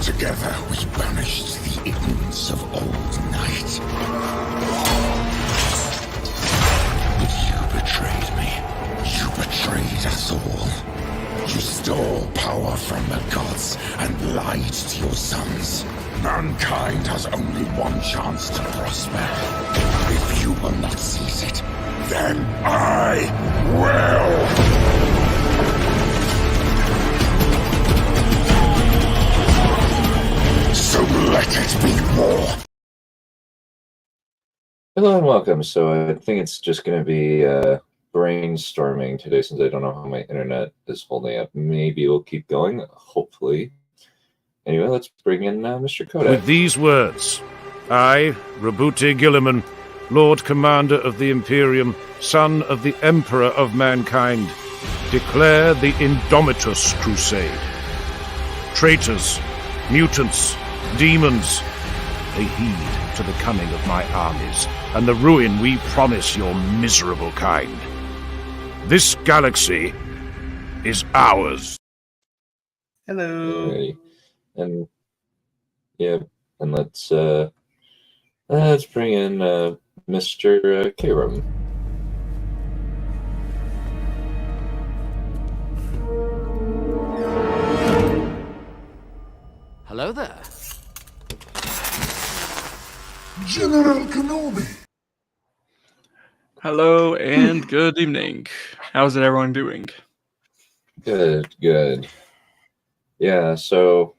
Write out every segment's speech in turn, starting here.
Together we banished the ignorance of old night. But you betrayed me. You betrayed us all. You stole power from the gods and lied to your sons. Mankind has only one chance to prosper. If you will not seize it, then I will! So let it be war! Hello and welcome. So I think it's just going to be brainstorming today since I don't know how my internet is holding up. Maybe we'll keep going, hopefully. Anyway, let's bring in Mr. Kodak. With these words, I, Rabuti Gilliman, Lord Commander of the Imperium, son of the Emperor of Mankind, declare the Indomitus Crusade. Traitors, mutants, demons, they heed to the coming of my armies, and the ruin we promise your miserable kind. This galaxy is ours. Hello. Alrighty. And yeah, and let's bring in Mr. Karam. Hello there. General Kenobi! Hello and good evening. How's everyone doing? Good, good. Yeah, so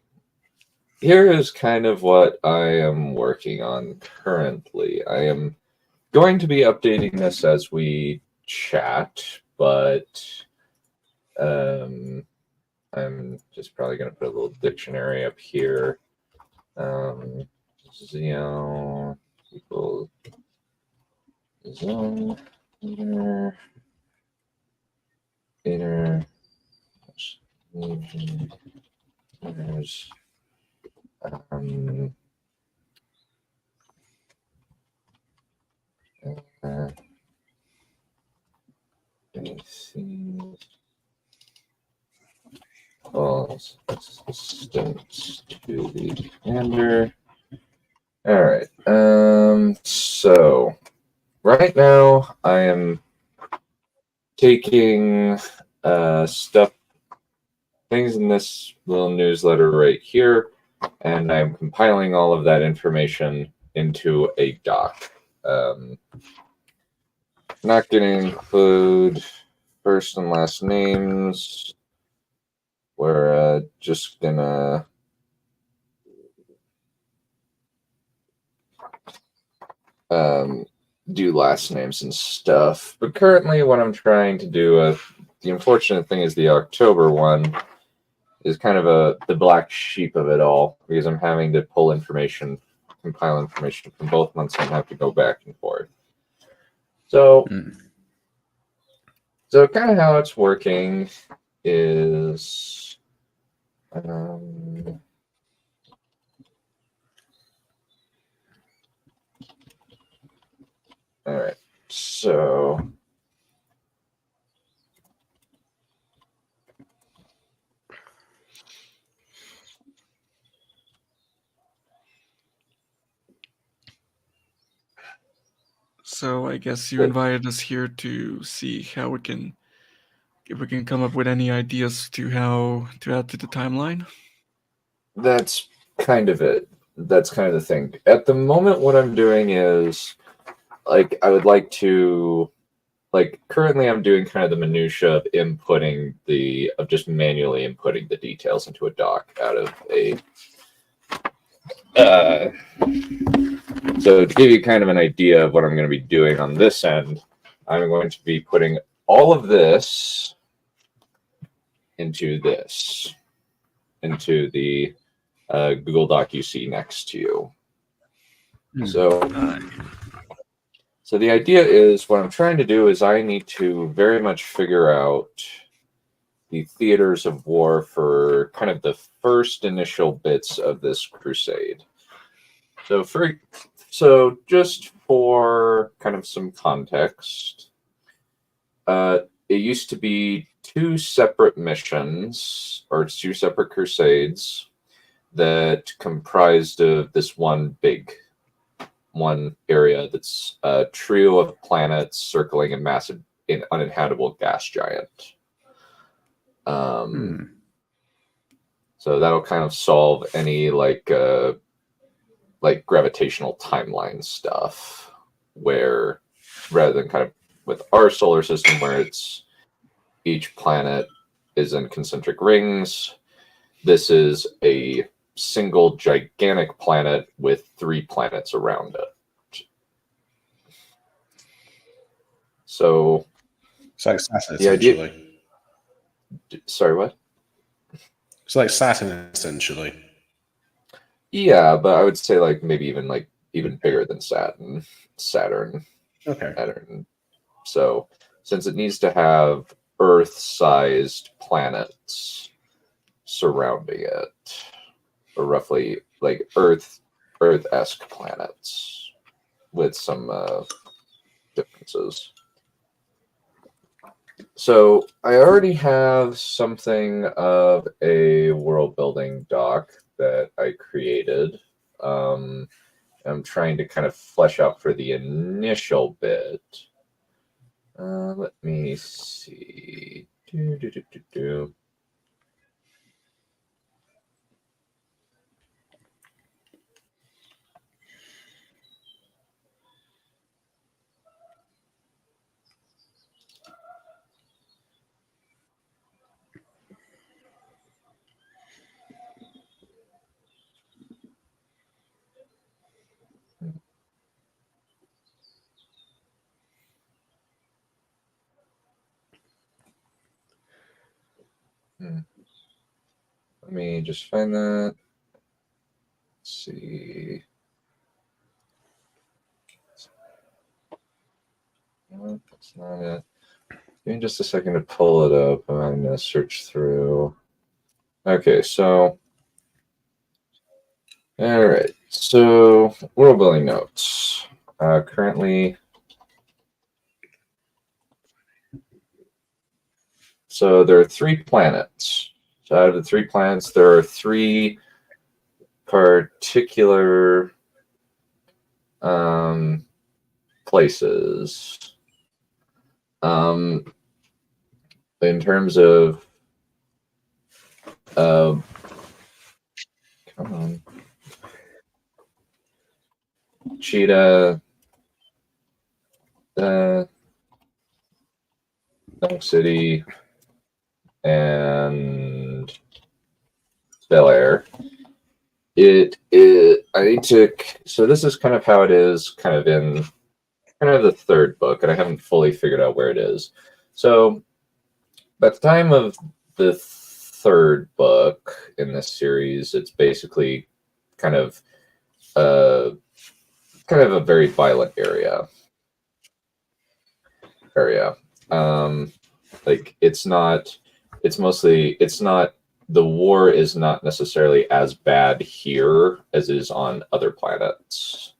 here is kind of what I am working on currently. I am going to be updating this as we chat, but I'm just probably going to put a little dictionary up here. Zeo equals zone inner there's calls assistance to the commander. All right. So right now I am taking things in this little newsletter right here, and I'm compiling all of that information into a doc. Not going to include first and last names. We're just gonna do last names and stuff. But currently what I'm trying to do, the unfortunate thing is the October one is kind of the black sheep of it all, because I'm having to pull information, compile information from both months and have to go back and forth. So, so kind of how it's working is, all right, so I guess you invited us here to see how we can, if we can come up with any ideas to how to add to the timeline. that's kind of it. That's kind of the thing. At the moment, what I'm doing is, like, I would like to, like, currently I'm doing kind of the minutia of of just manually inputting the details into a doc out of a, so to give you kind of an idea of what I'm going to be doing on this end, I'm going to be putting all of this into the Google Doc you see next to you. So the idea is, what I'm trying to do is I need to very much figure out the theaters of war for kind of the first initial bits of this crusade. So just for kind of some context, it used to be two separate missions or two separate crusades that comprised of this one area that's a trio of planets circling a massive uninhabitable gas giant. So that'll kind of solve any like gravitational timeline stuff, where rather than kind of with our solar system where it's each planet is in concentric rings, this is a single gigantic planet with 3 planets around it. So It's like Saturn, the idea. essentially. Sorry, what? It's like Saturn, essentially. Yeah, but I would say like maybe even bigger than Saturn. Okay. Saturn. So since it needs to have Earth-sized planets surrounding it, or roughly like Earth-esque planets with some differences. So I already have something of a world building doc that I created. I'm trying to kind of flesh out for the initial bit. Let me see. Let me just find that. Let's see. No, that's not it. Give me just a second to pull it up. I'm going to search through. Okay, so. All right. So, world building notes. Currently. So, there are 3 planets. So, out of the 3 planets, there are 3 particular places. In terms of come on, Cheetah, Dunk City, and Bel Air. I need to. So this is kind of how it is, kind of in kind of the 3rd book, and I haven't fully figured out where it is. So at the time of the 3rd book in this series, it's basically kind of a very violent area. Like it's not. The war is not necessarily as bad here as it is on other planets.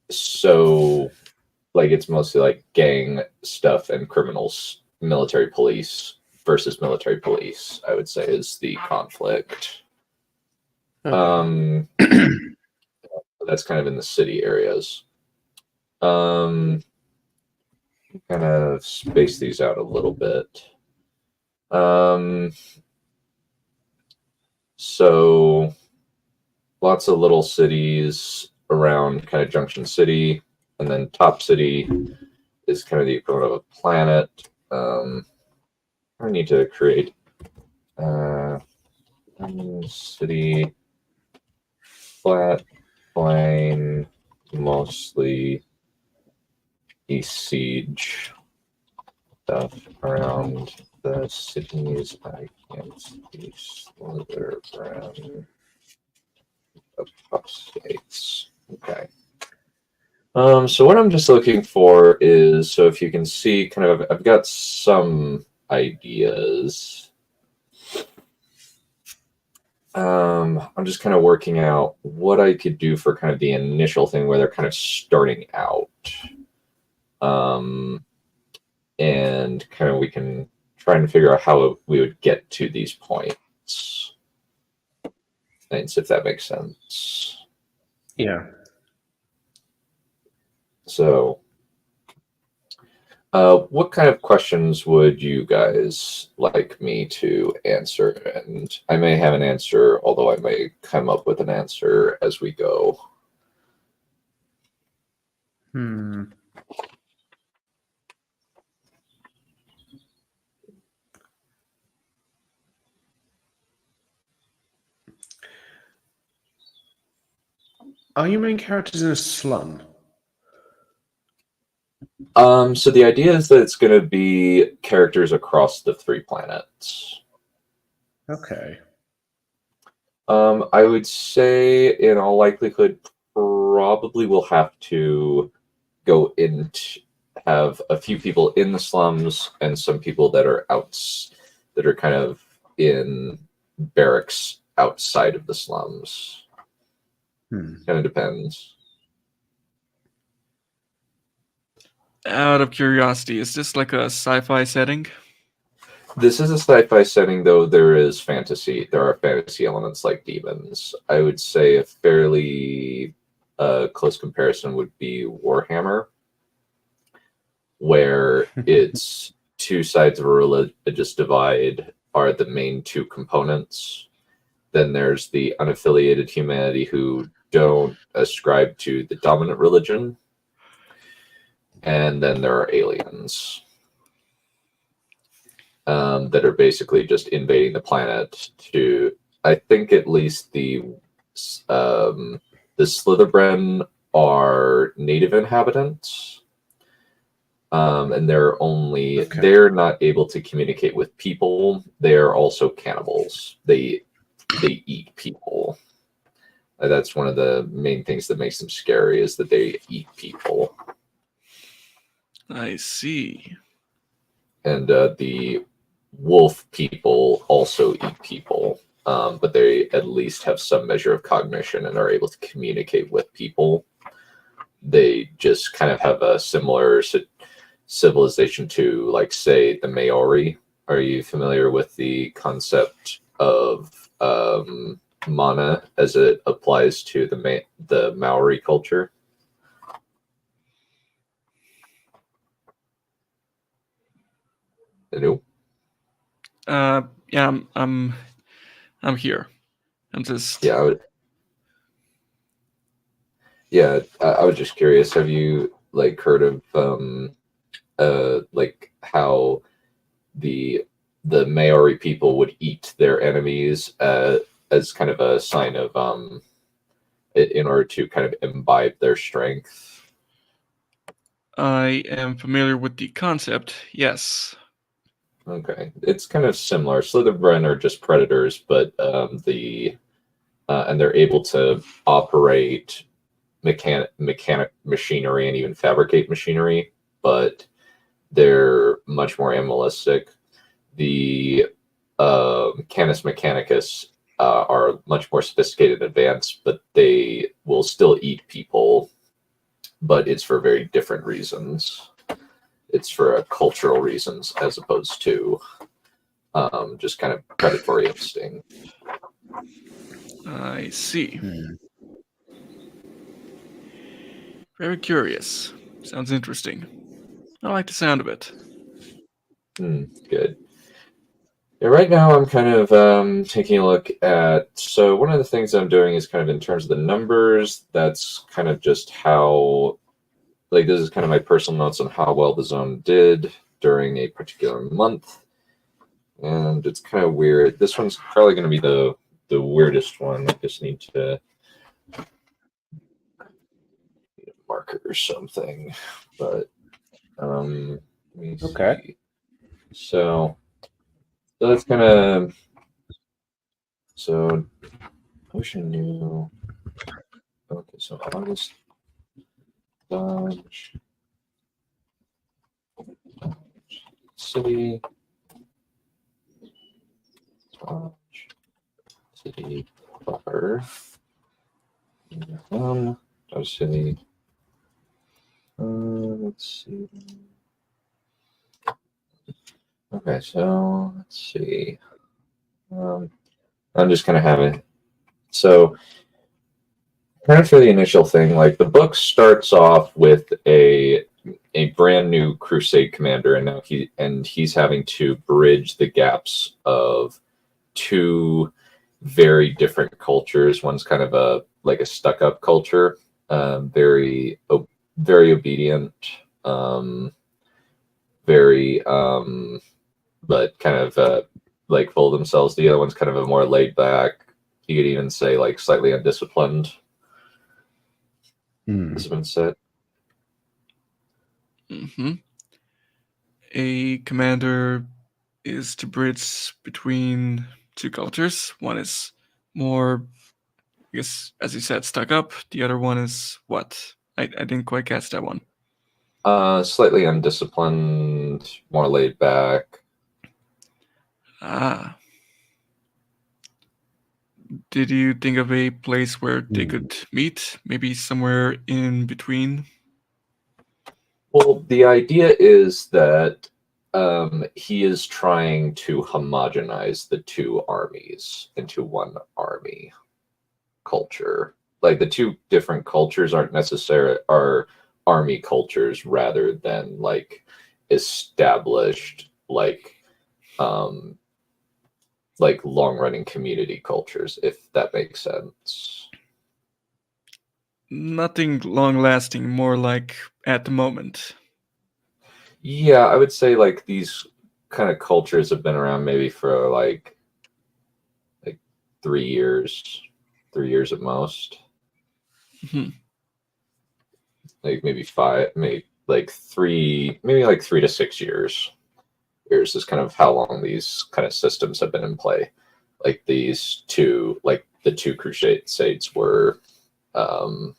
So like it's mostly like gang stuff and criminals, military police versus military police, I would say, is the conflict. Okay. That's kind of in the city areas. Kind of space these out a little bit. So lots of little cities around kind of Junction City, and then Top City is kind of the equivalent of a planet. I need to create city flat plain, mostly siege stuff around the cities against the slither brand of upstates. Okay. So what I'm just looking for is, so if you can see, kind of, I've got some ideas. I'm just kind of working out what I could do for kind of the initial thing where they're kind of starting out. And kind of we can try and figure out how we would get to these points. if that makes sense. Yeah. So, what kind of questions would you guys like me to answer? And I may have an answer, although I may come up with an answer as we go. Are you main characters in a slum? So the idea is that it's going to be characters across the 3 planets. Okay. I would say, in all likelihood, probably we'll have to go into have a few people in the slums and some people that are that are kind of in barracks outside of the slums. Kind of depends. Out of curiosity, is this like a sci-fi setting? This is a sci-fi setting, though there is fantasy. There are fantasy elements like demons. I would say a fairly close comparison would be Warhammer, where it's 2 sides of a religious divide are the main 2 components. Then there's the unaffiliated humanity who don't ascribe to the dominant religion. And then there are aliens that are basically just invading the planet to, I think at least the Slytherin are native inhabitants. And they're not able to communicate with people. They're also cannibals. They eat people. That's one of the main things that makes them scary, is that they eat people. I see. And the wolf people also eat people, but they at least have some measure of cognition and are able to communicate with people. They just kind of have a similar civilization to, like, say, the Maori. Are you familiar with the concept of mana as it applies to the Maori culture? Hello? Yeah, I'm here. I'm just Yeah, I was just curious. Have you heard of how the Maori people would eat their enemies as kind of a sign of in order to kind of imbibe their strength? I am familiar with the concept. Yes. Okay, it's kind of similar. Slytherin are just predators, but and they're able to operate mechanic machinery and even fabricate machinery, but they're much more animalistic. The Canis Mechanicus are much more sophisticated and advanced, but they will still eat people, but it's for very different reasons. It's for cultural reasons as opposed to just kind of predatory instinct. I see. Very curious. Sounds interesting. I like the sound of it. Good. Yeah, right now I'm kind of taking a look at, so one of the things I'm doing is kind of in terms of the numbers, that's kind of just how, this is kind of my personal notes on how well the zone did during a particular month. And it's kind of weird. This one's probably going to be the weirdest one. I just need to marker or something. But let me see. Okay. So that's kind of, so Ocean New. Okay, so August, Dodge, City, Dodge, City proper, Dodge City. Let's see. Okay, so let's see. I'm just gonna have it. So, kind of for the initial thing, like the book starts off with a brand new crusade commander, and now he's having to bridge the gaps of two very different cultures. One's kind of a stuck-up culture, very obedient, very but kind of like full of themselves. The other one's kind of a more laid back. You could even say like slightly undisciplined. This has been said. Mm-hmm. A commander is to bridge between two cultures. One is more, I guess, as you said, stuck up. The other one is what? I didn't quite catch that one. Slightly undisciplined, more laid back. Ah. Did you think of a place where they could meet? Maybe somewhere in between? Well, the idea is that he is trying to homogenize the two armies into one army culture. Like the two different cultures are army cultures rather than like established like long-running community cultures, if that makes sense. Nothing long-lasting, more like at the moment. Yeah, I would say like these kind of cultures have been around maybe for like 3 years, 3 years at most. Mhm. Like maybe 5, maybe like 3, maybe like 3 to 6 years. Years is kind of how long these kind of systems have been in play. Like these two, like the two crusades were kind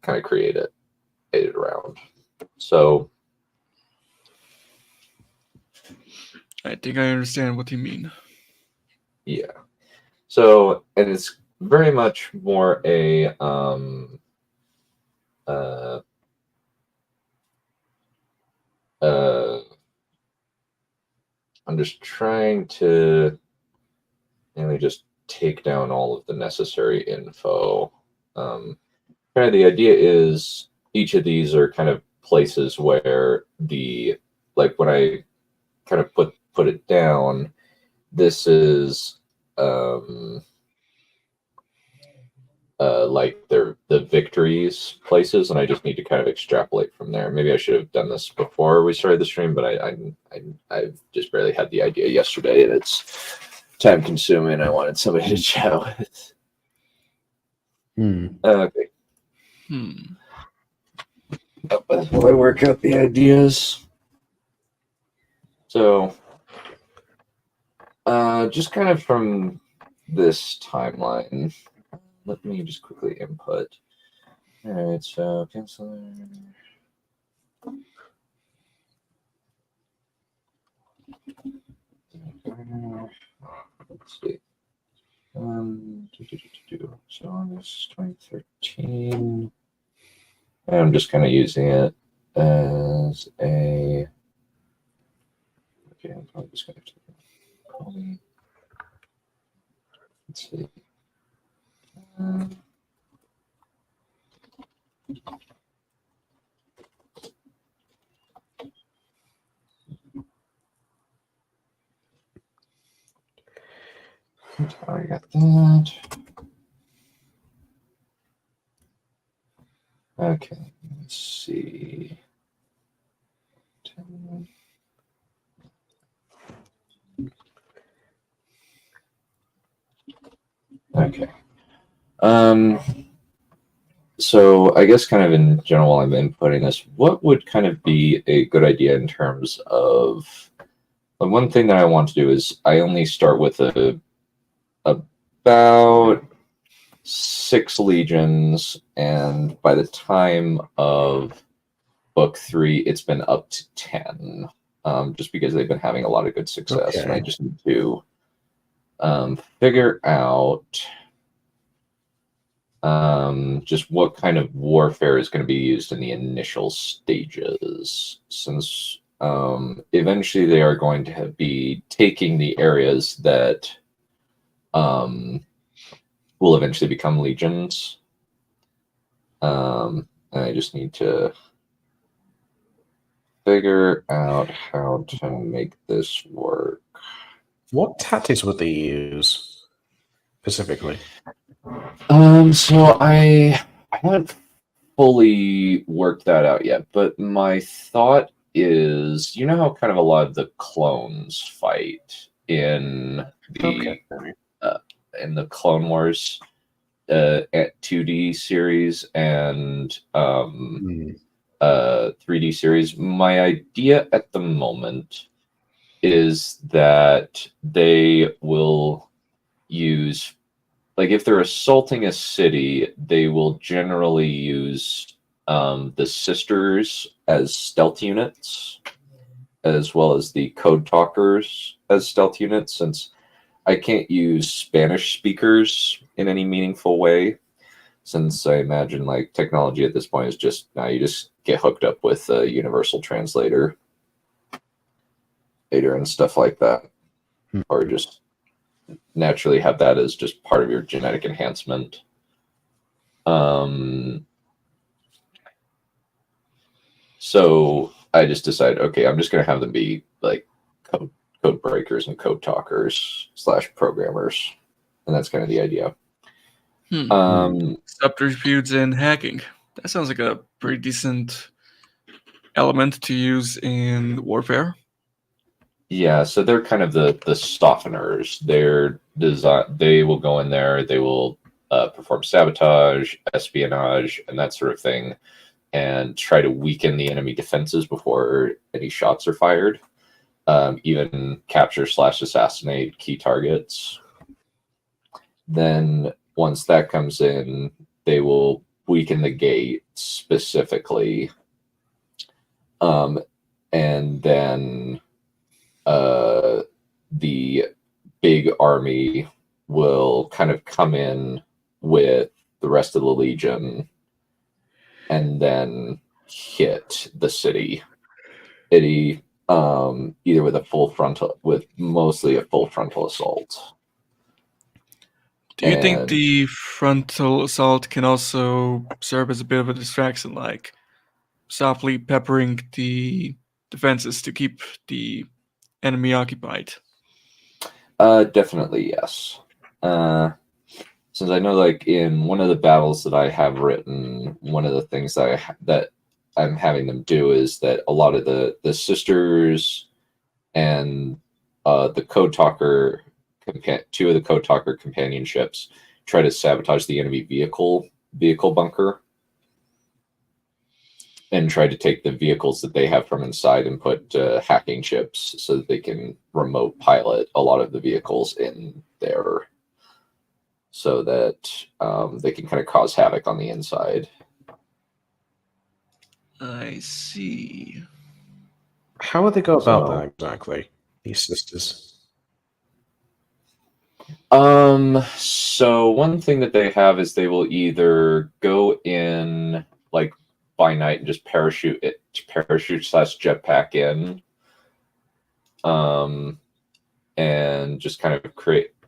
of created around. So I think I understand what you mean. yeah. So, and it's very much more a I'm just trying to mainly just take down all of the necessary info. Kind of the idea is each of these are kind of places where when I kind of put it down, this is like they're the victories places, and I just need to kind of extrapolate from there. Maybe I should have done this before we started the stream, but I've just barely had the idea yesterday, and it's time consuming. I wanted somebody to chat with. Okay. While I work out the ideas. So, just kind of from this timeline, let me just quickly input. All right, so cancel. Let's see. So on this 2013, I'm just kind of using it as a. Okay, I'm probably just going to copy. Let's see. I got that. Okay, let's see. Okay. So I guess kind of in general, while I'm inputting this, what would kind of be a good idea in terms of one thing that I want to do is I only start with about 6 legions, and by the time of book 3, it's been up to 10, just because they've been having a lot of good success, and I just need to figure out just what kind of warfare is going to be used in the initial stages, since eventually they are going to be taking the areas that will eventually become legions. And I just need to figure out how to make this work. What tactics would they use specifically? So I haven't fully worked that out yet, but my thought is, you know how kind of a lot of the clones fight in the in the Clone Wars at 2D series and 3D series. My idea at the moment is that they will use, like, if they're assaulting a city, they will generally use the sisters as stealth units, as well as the code talkers as stealth units, since I can't use Spanish speakers in any meaningful way, since I imagine like technology at this point is just now you just get hooked up with a universal translator and stuff like that, or just naturally have that as just part of your genetic enhancement. So I just decided, okay, I'm just going to have them be like code breakers and code talkers / programmers, and that's kind of the idea. Subterfuge and hacking. That sounds like a pretty decent element to use in warfare. Yeah, so they're kind of the softeners. They will go in there, they will perform sabotage, espionage, and that sort of thing, and try to weaken the enemy defenses before any shots are fired. Even capture / assassinate key targets. Then once that comes in, they will weaken the gate specifically. And then the big army will kind of come in with the rest of the Legion and then hit the city. Either with mostly a full frontal assault. Do you think the frontal assault can also serve as a bit of a distraction, like softly peppering the defenses to keep the enemy occupied? Definitely, yes. Since I know, like, in one of the battles that I have written, one of the things that I'm having them do is that a lot of the sisters and the code talker, two of the code talker companionships try to sabotage the enemy vehicle bunker and try to take the vehicles that they have from inside and put hacking chips so that they can remote pilot a lot of the vehicles in there, so that they can kind of cause havoc on the inside. I see. How would they go about that exactly, these sisters? So one thing that they have is they will either go in like by night and just parachute / jetpack in, and just kind of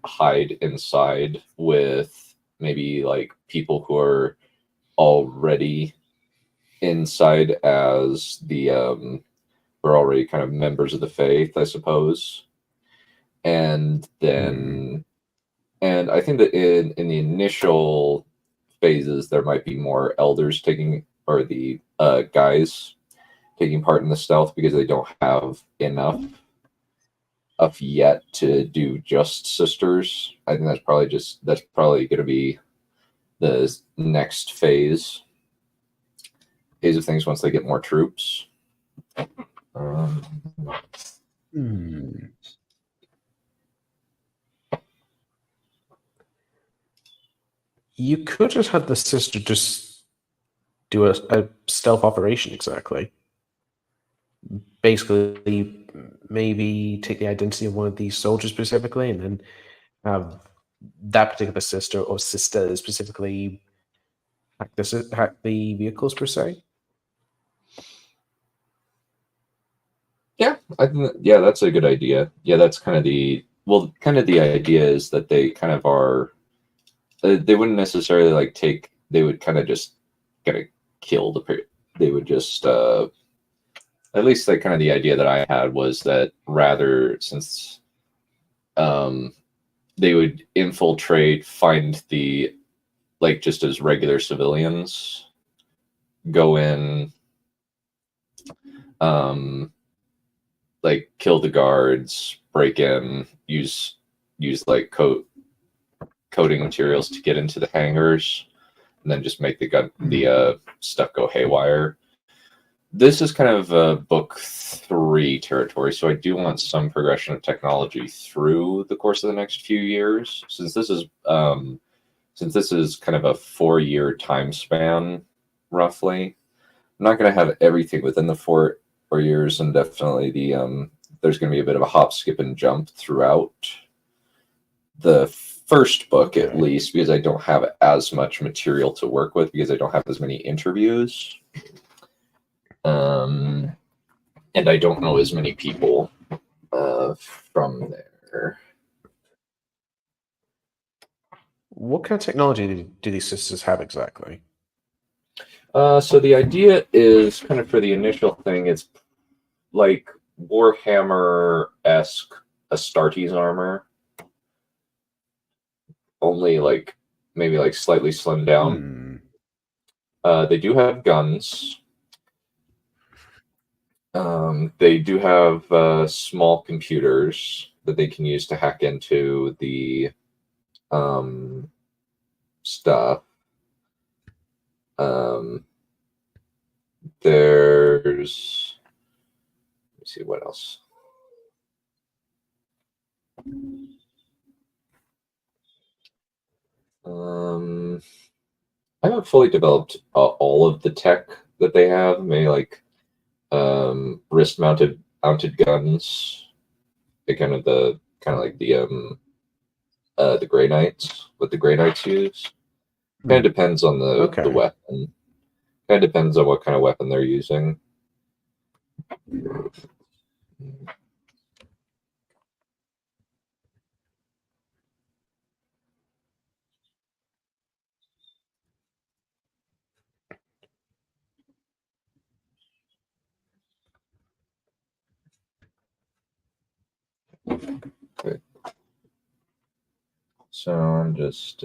hide inside with maybe like people who are already inside as we're already kind of members of the faith, I suppose. And then and I think that in the initial phases there might be more elders or the guys taking part in the stealth, because they don't have enough yet to do just sisters. I think that's probably going to be the next phase of things once they get more troops. You could just have the sister just do a stealth operation exactly. Basically, maybe take the identity of one of these soldiers specifically, and then have that particular sister or sisters specifically hack the vehicles per se. Yeah, I think that's a good idea. Yeah, that's kind of well, kind of the idea is that they kind of are. They wouldn't necessarily like take. They would kind of just kind of kill the. They would just. At least, like, kind of the idea that I had was that rather since, they would infiltrate, find the like just as regular civilians, go in, like kill the guards, break in, use like coating materials to get into the hangars, and then just make the stuff go haywire. This is kind of book 3 territory, so I do want some progression of technology through the course of the next few years. Since this is kind of a 4-year time span, roughly, I'm not going to have everything within the 4 years, and definitely there's going to be a bit of a hop, skip, and jump throughout the first book, at least, because I don't have as much material to work with, because I don't have as many interviews. And I don't know as many people from there. What kind of technology do these sisters have exactly? So the idea is kind of for the initial thing, it's like Warhammer-esque Astartes armor, only like maybe like slightly slimmed down. They do have guns. They do have small computers that they can use to hack into the stuff. There's, let me see what else. I haven't fully developed all of the tech that they have. Maybe like wrist mounted guns. They kind of like the Grey Knights, what the Grey Knights use. Kind of depends on the weapon. Kind of depends on what kind of weapon they're using. Okay. So I'm just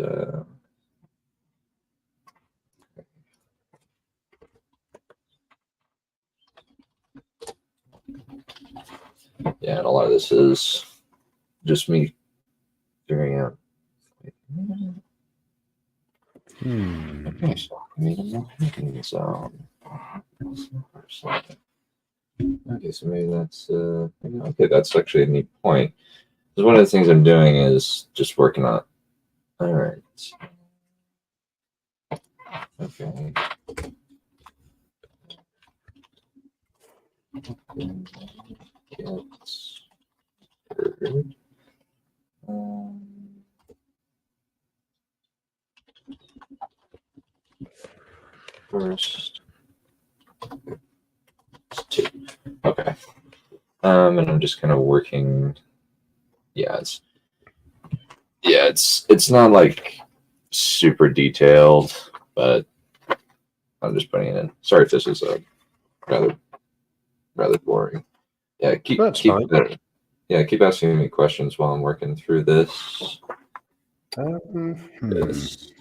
yeah, and a lot of this is just me figuring out. Okay, so I mean, I'm not thinking this out. Okay, so maybe that's okay. That's actually a neat point. Because one of the things I'm doing is just working on. All right. Okay. First 2. Okay. And I'm just kind of working. Yeah, it's not like super detailed, but I'm just putting it in. Sorry if this is rather boring. Yeah, keep asking me questions while I'm working through this. This.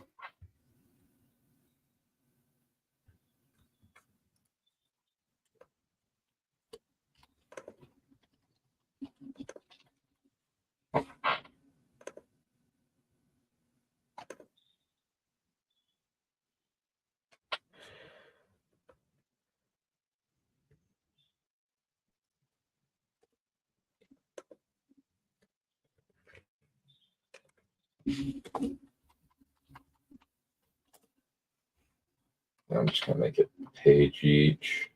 I'm just gonna make it page each.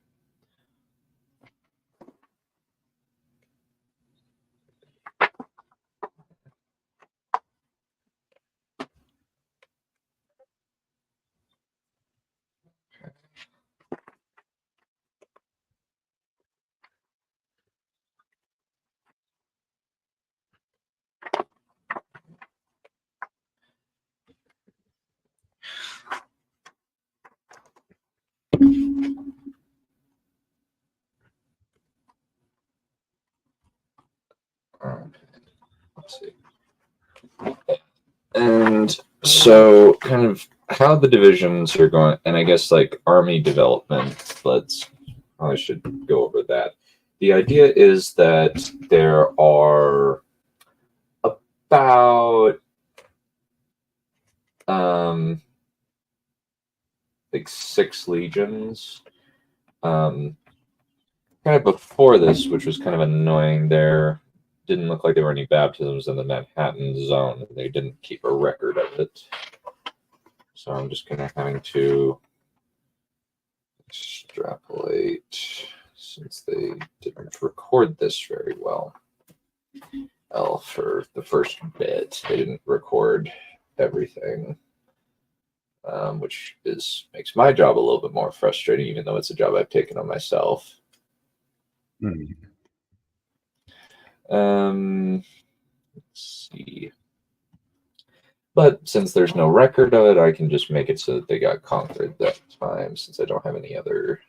So, kind of how the divisions are going, and I guess like army development. I should go over that. The idea is that there are about like 6 legions. Kind of before this, which was kind of annoying, there didn't look like there were any baptisms in the Manhattan zone, and they didn't keep a record of it. So I'm just kind of having to extrapolate, since they didn't record this very well. Well, for the first bit, they didn't record everything, which makes my job a little bit more frustrating, even though it's a job I've taken on myself. Let's see. But since there's no record of it, I can just make it so that they got conquered that time, since I don't have any other.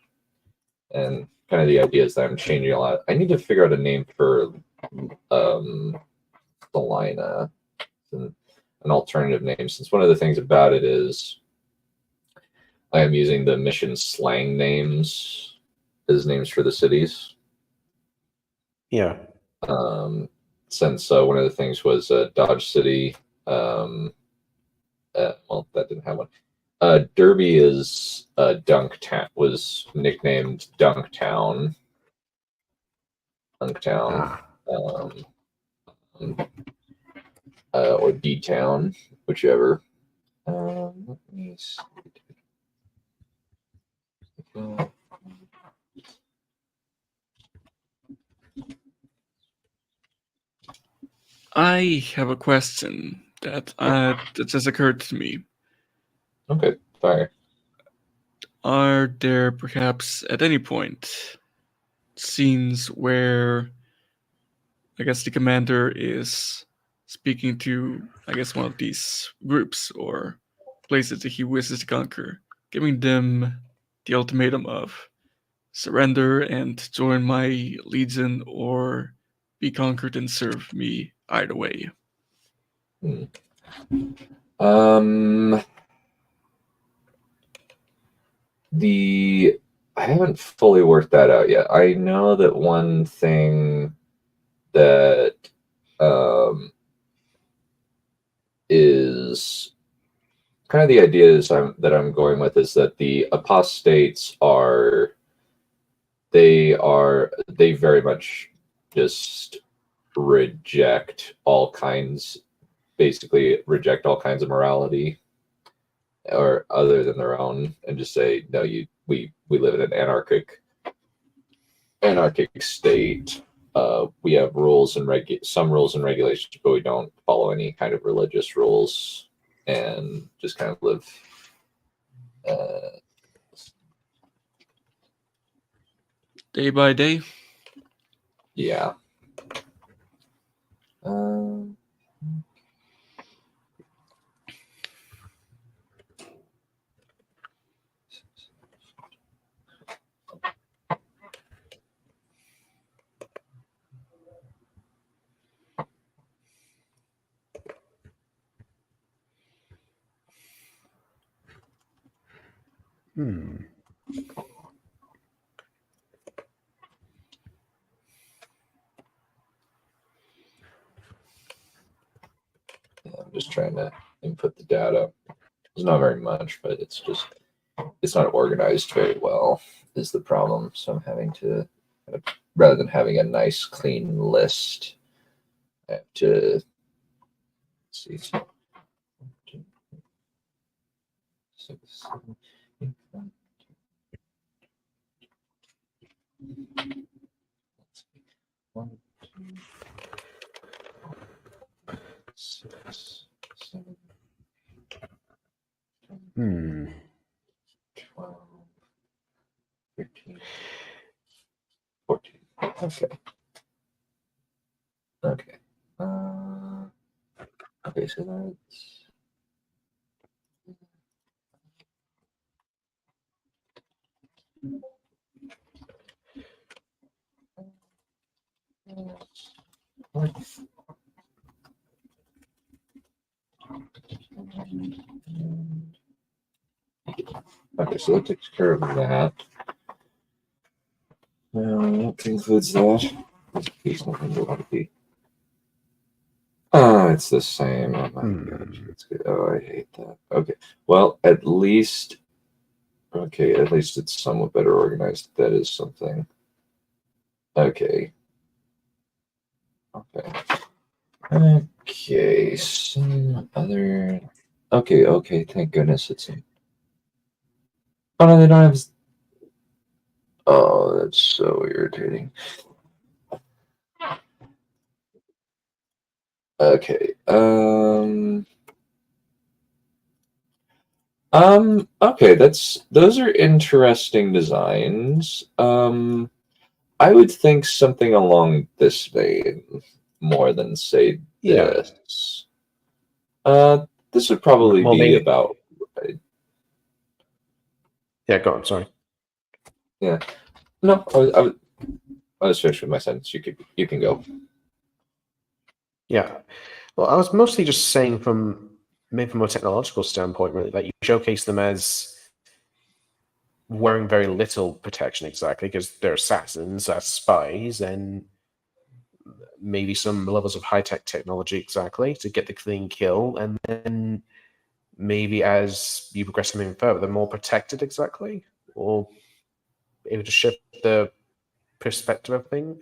And kind of the idea is that I'm changing a lot. I need to figure out a name for Selina, an alternative name, since one of the things about it is I am using the mission slang names as names for the cities. Yeah. Since one of the things was Dodge City. Well, that didn't have one. Derby is Dunktown, was nicknamed Dunktown. Or D-Town, whichever. Let me see. I have a question that just occurred to me. Okay, fire. Are there perhaps at any point scenes where I guess the commander is speaking to, I guess, one of these groups or places that he wishes to conquer, giving them the ultimatum of surrender and join my legion or be conquered and serve me either way? I haven't fully worked that out yet. I know that one thing that is kind of the idea that I'm going with is that the apostates they very much just basically reject all kinds of morality or other than their own, and just say, no, we live in an anarchic state. We have rules and some rules and regulations, but we don't follow any kind of religious rules, and just kind of live Day by day? yeah. I'm just trying to input the data. It's not very much, but it's not organized very well is the problem. So I'm having to, rather than having a nice clean list, I have to see. 6, 7, 8, 9, 10. 1, 2, 6, 7, 12, 13, 14. Okay. Okay. Okay, so that's. Okay, so that takes care of that. That concludes that. Piece nothing to want to be. Oh, it's the same. Oh my gosh, that's good. Oh, I hate that. Okay, well, at least it's somewhat better organized. That is something. Okay. Okay, some other. Okay, thank goodness it's. Oh no, they don't have. Oh, that's so irritating. Okay. Okay, those are interesting designs. I would think something along this vein more than say this. This would probably be maybe, about right. Yeah, go on, sorry. Yeah. No, I was finished with my sentence. You can go. Yeah. Well, I was mostly just saying maybe from a technological standpoint, really, that you showcase them as wearing very little protection exactly, because they're assassins, as spies, and maybe some levels of high-tech technology exactly to get the clean kill, and then maybe as you progress them even further, they're more protected exactly, or able to shift the perspective of things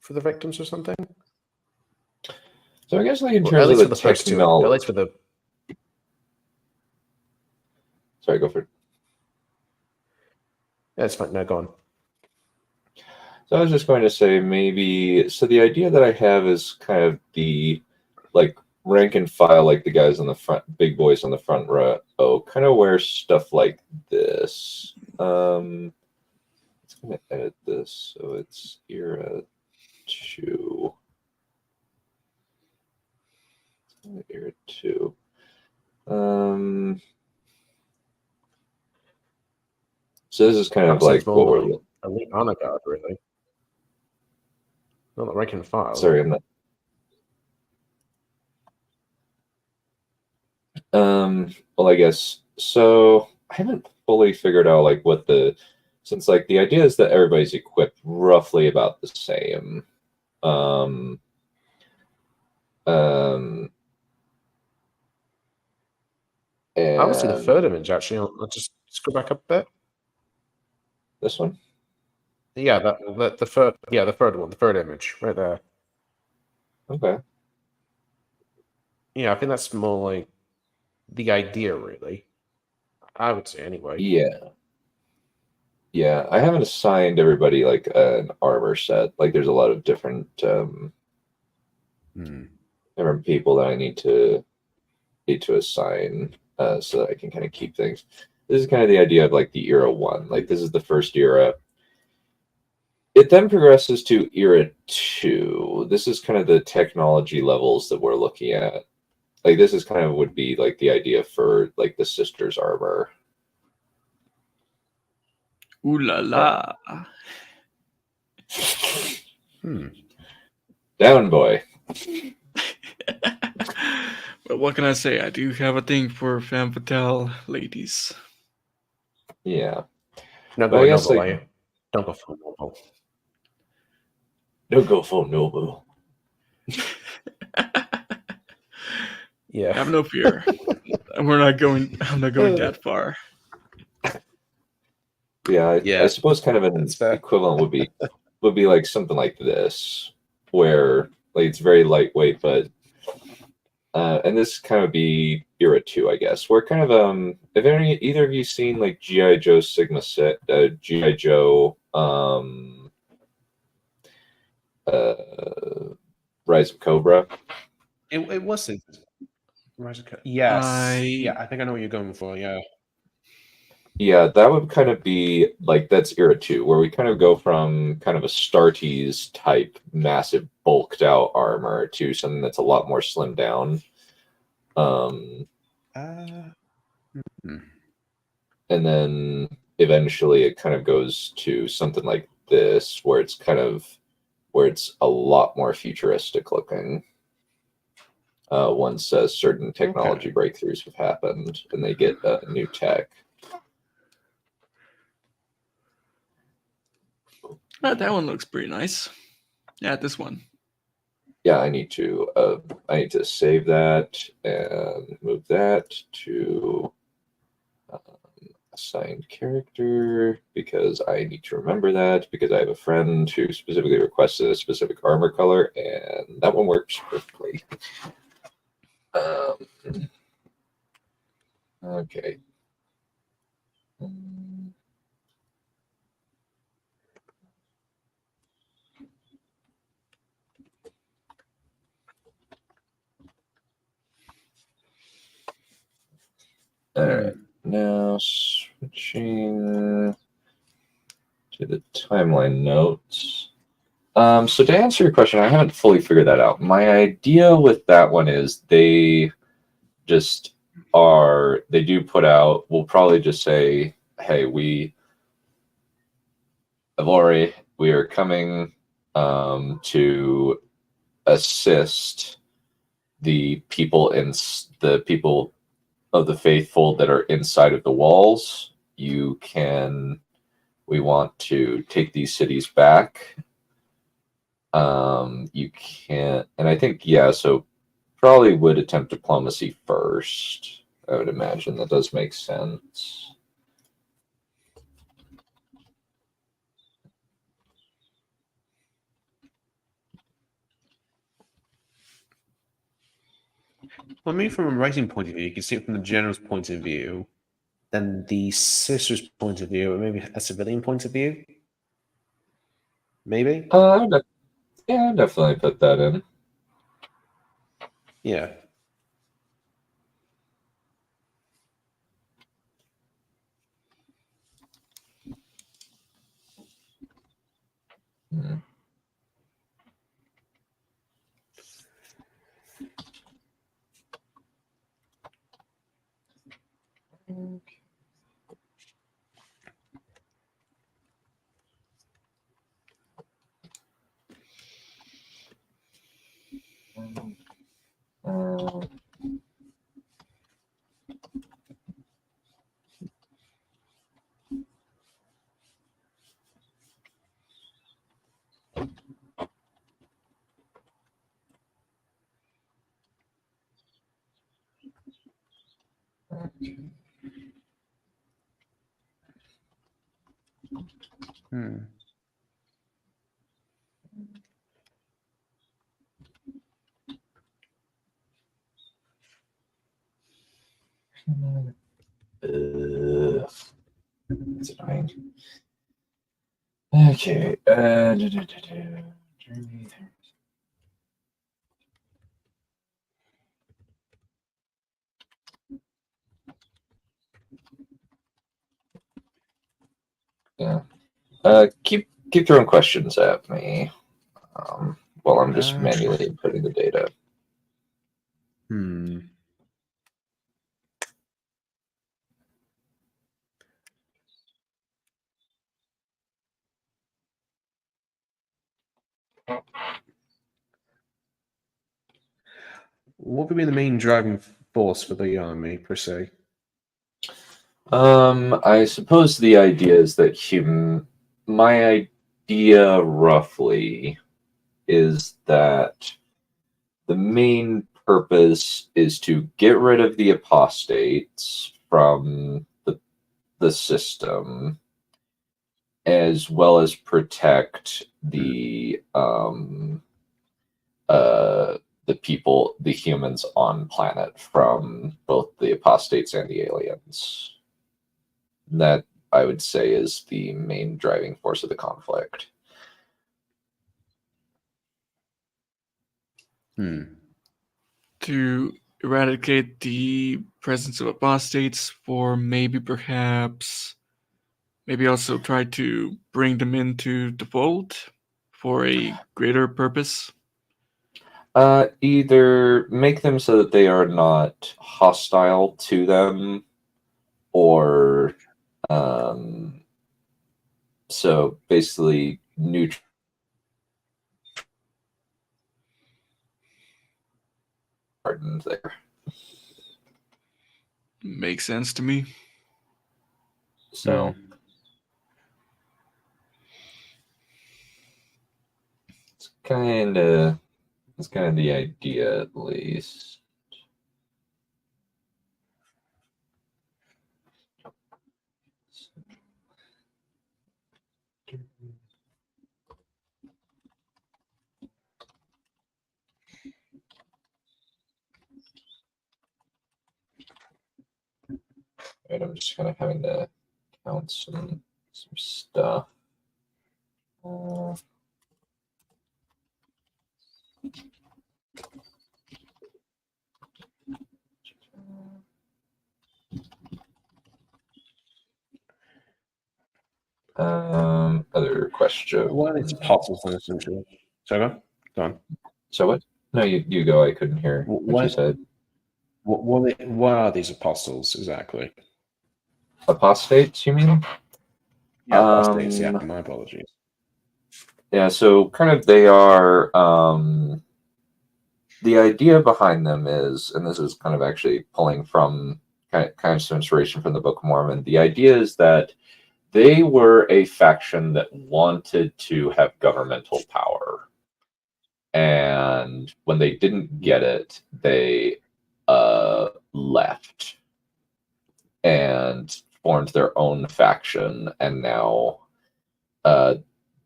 for the victims or something. So I guess like in Well, terms at of least the for the first two, at technology. least for the. Sorry, go for it. That's fine. No, go on. So I was just going to say maybe. So the idea that I have is kind of the like rank and file, like the guys on the front, big boys on the front row. Oh, kind of wear stuff like this. It's going to edit this so it's era 2. Era 2. So this is kind of like what we're elite honor guard, really. Not the rank and file. Sorry, I'm not. Well, I guess so. I haven't fully figured out like what since like the idea is that everybody's equipped roughly about the same. I would see the third image actually. I'll just scroll back up a bit. This one? Yeah, the third. Yeah, the third one, the third image, right there. Okay. Yeah, I think that's more like the idea, really. I would say anyway. Yeah, I haven't assigned everybody like an armor set. Like, there's a lot of different different people that I need to assign so that I can kind of keep things. This is kind of the idea of like the era 1. Like, this is the first era. It then progresses to era 2. This is kind of the technology levels that we're looking at. Like, this is kind of would be like the idea for like the sisters armor. Ooh la la. Down, boy. But what can I say? I do have a thing for femme fatale ladies. Yeah. No, But I guess noble, like, don't go full noble. Don't go full noble. Yeah. Have no fear. I'm not going that far. Yeah, I suppose kind of an equivalent would be like something like this, where like it's very lightweight, but and this kind of be era 2, I guess. We're kind of have either of you seen like G.I. Joe Sigma set, G.I. Joe Rise of Cobra? It wasn't Rise of Cobra. Yes. Yeah, I think I know what you're going for. Yeah. Yeah, that would kind of be like that's era 2, where we kind of go from kind of a Starties type massive bulked out armor to something that's a lot more slimmed down. And then eventually it kind of goes to something like this, where it's a lot more futuristic looking. one says certain technology breakthroughs have happened, and they get new tech. That one looks pretty nice. Yeah, this one. Yeah, I need to save that and move that to assigned character, because I need to remember that, because I have a friend who specifically requested a specific armor color, and that one works perfectly. Okay. All right. Now switching to the timeline notes. So to answer your question, I haven't fully figured that out. My idea with that one is they do put out, we'll probably just say, hey, Avori, we are coming to assist the people of the faithful that are inside of the walls. We want to take these cities back. You can't, and I think, yeah, so probably would attempt diplomacy first. I would imagine that does make sense. Well, maybe from a writing point of view, you can see it from the general's point of view, then the sister's point of view, or maybe a civilian point of view. Maybe. Yeah, I'd definitely put that in. Yeah. Hmm. It's annoying. Okay. Yeah. Keep throwing questions at me while I'm just manually inputting the data. What would be the main driving force for the army, per se? I suppose the idea is that my idea roughly is that the main purpose is to get rid of the apostates from the system, as well as protect the people, the humans on planet, from both the apostates and the aliens. That, I would say, is the main driving force of the conflict. To eradicate the presence of apostates, for maybe also try to bring them into the fold for a greater purpose. Either make them so that they are not hostile to them, or so basically neutralize hardened there. Makes sense to me. So it's kind of the idea, at least. Right, I'm just kind of having to count some stuff. Other question. What are these apostles in essentially? Sorry, go on. So what? No, you go. I couldn't hear what you said. What are these apostles exactly? Apostates, you mean? Yeah, apostates. Yeah, my apologies. Yeah, so kind of they are. The idea behind them is, and this is kind of actually pulling from kind of some inspiration from the Book of Mormon. The idea is that they were a faction that wanted to have governmental power. And when they didn't get it, they left and formed their own faction. And now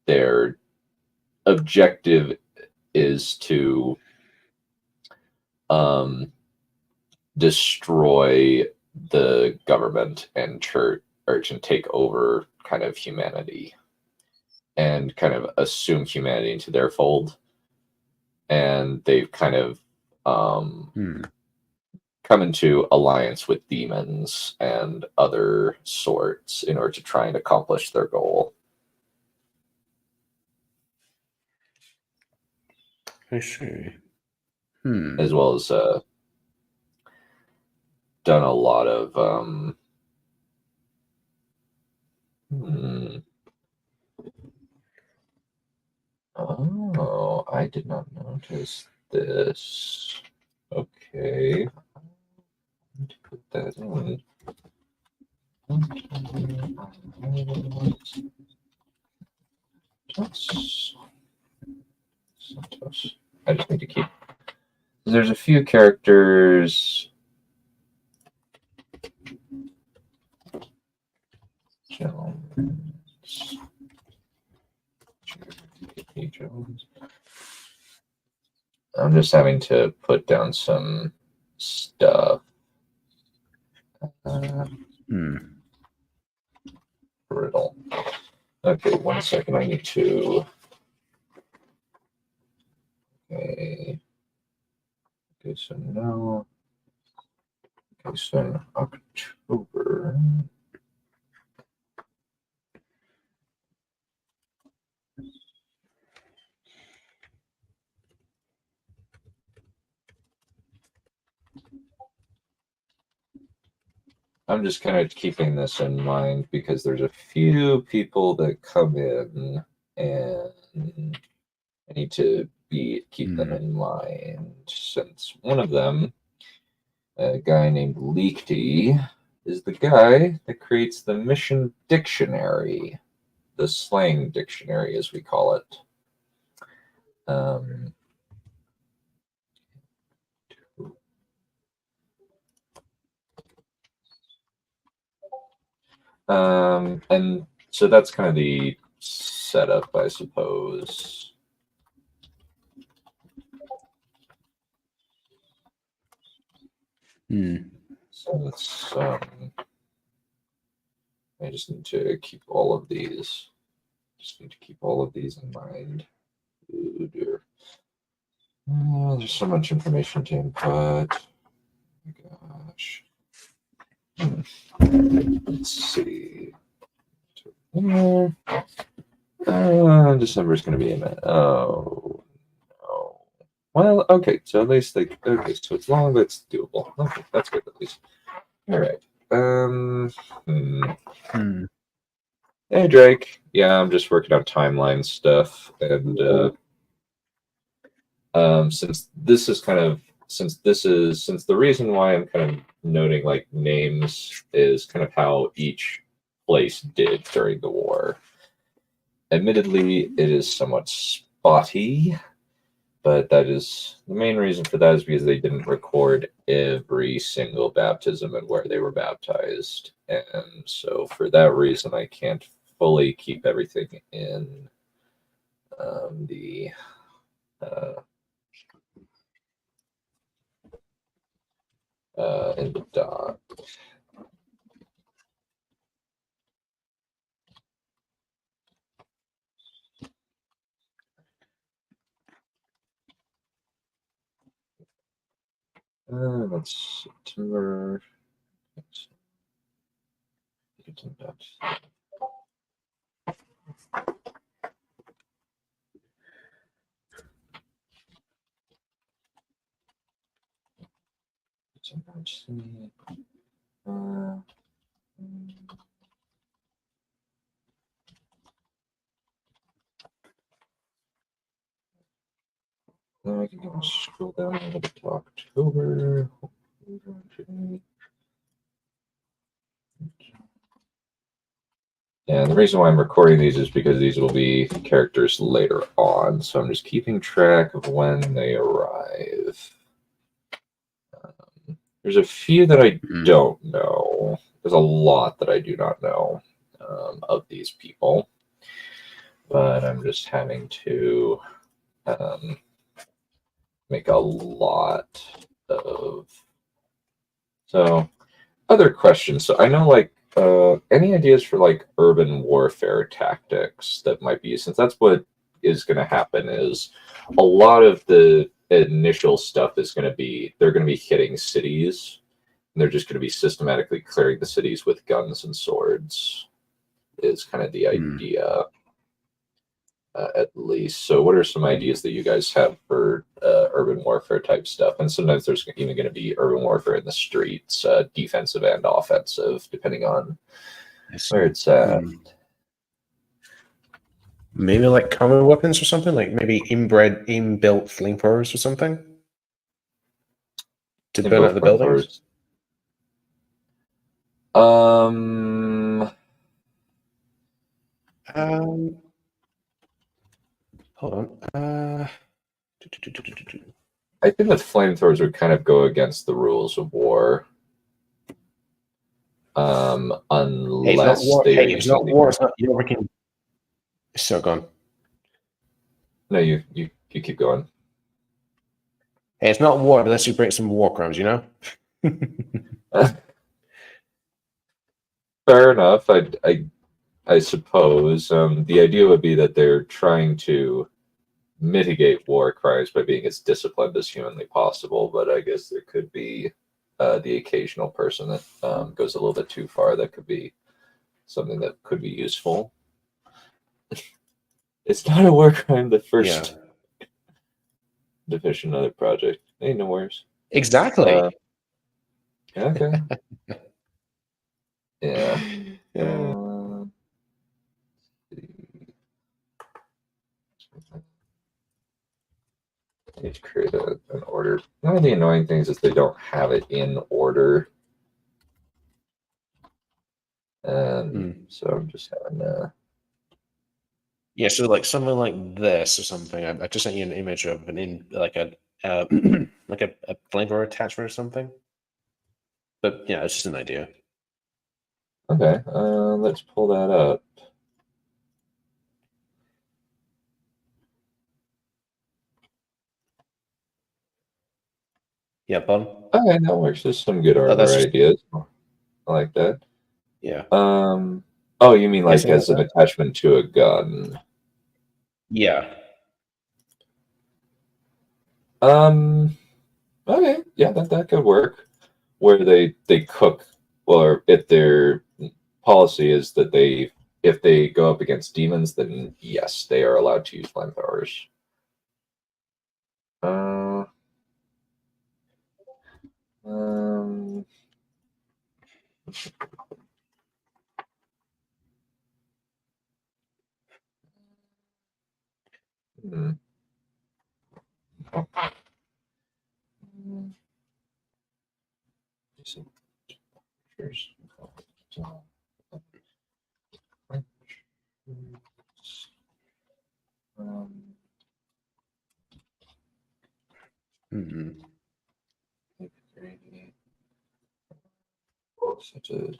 their objective is to destroy the government and church and take over kind of humanity and kind of assume humanity into their fold. And they've kind of come into alliance with demons and other sorts in order to try and accomplish their goal. I see. As well as done a lot of Oh, I did not notice this. Okay. I need to put that in. Santos. I just need to keep. There's a few characters. Jones. I'm just having to put down some stuff. Brittle. Okay, 1 second. I need to. Okay. Okay, so now. Okay, so in October. I'm just kind of keeping this in mind because there's a few people that come in and I need to keep them in mind, since one of them, a guy named Leakty, is the guy that creates the mission dictionary, the slang dictionary as we call it. And so that's kind of the setup, I suppose. So it's, I just need to keep all of these. In mind. Ooh, dear. There's so much information to input. Oh my gosh. Let's see. December is going to be in it. Oh, no. Well, okay. So at least okay. So it's long, but it's doable. Okay, that's good at least. All right. Hey, Drake. Yeah, I'm just working on timeline stuff, and since this is kind of since the reason why I'm kind of noting like names is kind of how each place did during the war. Admittedly, it is somewhat spotty, but that is the main reason for that is because they didn't record every single baptism and where they were baptized, and so for that reason, I can't fully keep everything in the doc. That's September. Then I can scroll down a little bit to October. And the reason why I'm recording these is because these will be characters later on, so I'm just keeping track of when they arrive. There's a few that I don't know. There's a lot that I do not know of these people, but I'm just having to make a lot of. So, other questions. So I know, like, any ideas for like urban warfare tactics that might be used? Since that's what is going to happen. Is a lot of the initial stuff is going to be they're going to be hitting cities, and they're just going to be systematically clearing the cities with guns and swords. Is kind of the idea. At least. So, what are some ideas that you guys have for urban warfare type stuff? And sometimes there's even going to be urban warfare in the streets, defensive and offensive, depending on where it's at. Maybe like common weapons or something, like maybe inbuilt flamethrowers or something to burn out the buildings. Hold on. I think the flamethrowers would kind of go against the rules of war. Unless it's not war. It's not. You're working. So gone. No, you keep going. Hey, it's not war unless you break some war crimes. You know. Fair enough. I suppose the idea would be that they're trying to mitigate war crimes by being as disciplined as humanly possible. But I guess there could be the occasional person that goes a little bit too far. That could be something that could be useful. It's not a war crime. The first division of the project. Ain't no worries. Exactly. Okay. Yeah. I need to create an order. One of the annoying things is they don't have it in order. And so I'm just having Yeah, so like something like this or something. I just sent you an image of like a like a flamethrower attachment or something. But yeah, it's just an idea. Okay, let's pull that up. Yeah, bun. Okay, that works. There's some good armor ideas. I like that. Yeah. Oh, you mean like as an attachment to a gun? Yeah. Okay, yeah, that could work. Where they cook, or if their policy is that if they go up against demons, then yes, they are allowed to use flamethrowers. Hmm. Such a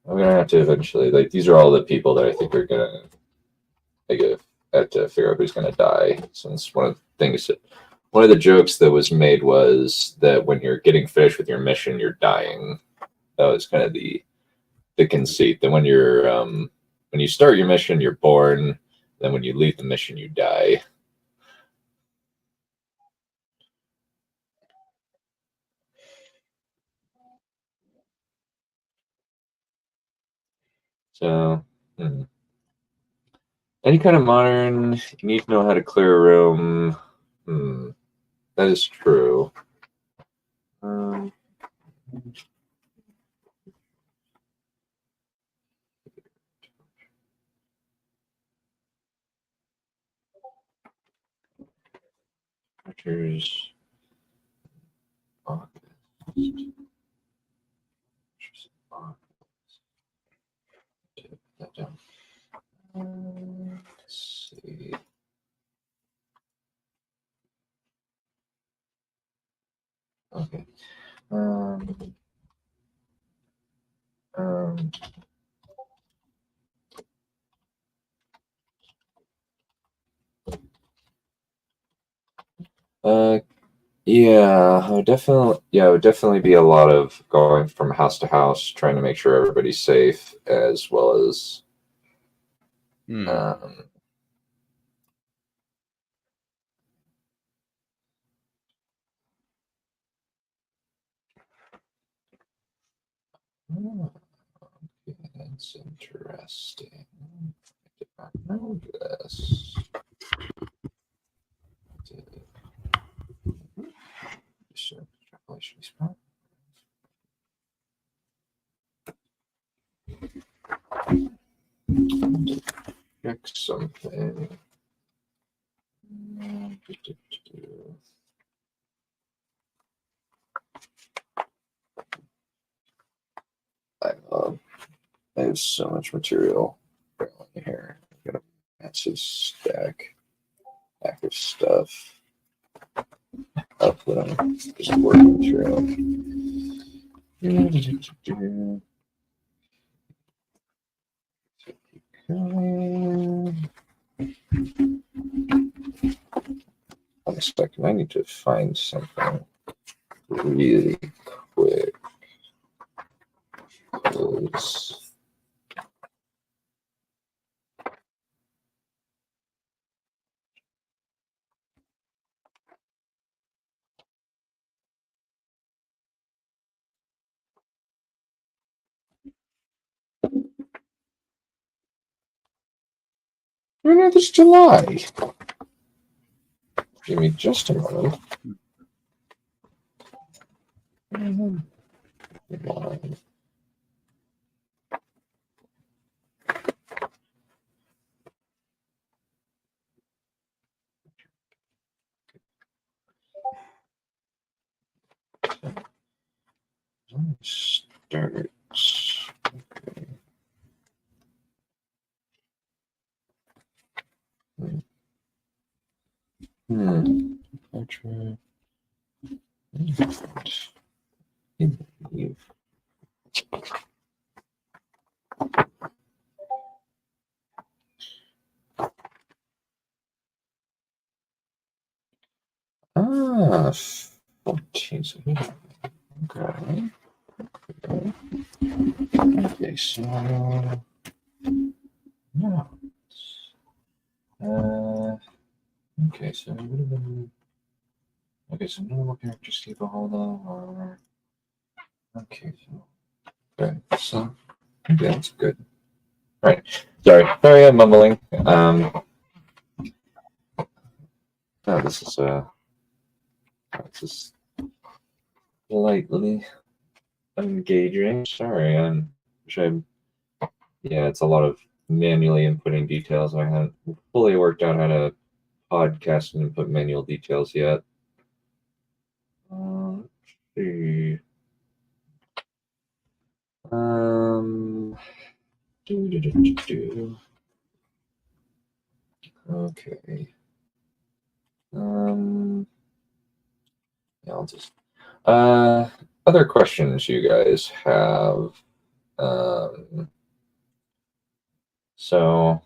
I'm gonna have to eventually, like, these are all the people that I think are gonna, like, I have to figure out who's gonna die. Since one of the things that, one of the jokes that was made was that when you're getting finished with your mission, you're dying. That was kind of the conceit. That when you start your mission, you're born. Then when you leave the mission, you die. So, any kind of modern, you need to know how to clear a room. That is true. Archers. That down. Let's see. Okay. Yeah, it would definitely be a lot of going from house to house, trying to make sure everybody's safe, as well as okay, that's interesting. I did not know this. Check something. I have so much material here. I've got a massive stack of stuff. Up that I'm just working through. One second, I need to find something really quick. When is July? Give me just a moment. Start. Actually, ah, 14. So okay. Okay, so no. Okay, so it would have been. Okay, so normal character Steve or okay, so okay, so okay, that's good. All right, sorry, I'm mumbling. No, this is lightly engaging. Sorry, yeah, it's a lot of manually inputting details. I haven't fully worked out how to podcast and input manual details yet. Let's see. Okay. Yeah, I'll just. Other questions you guys have? So.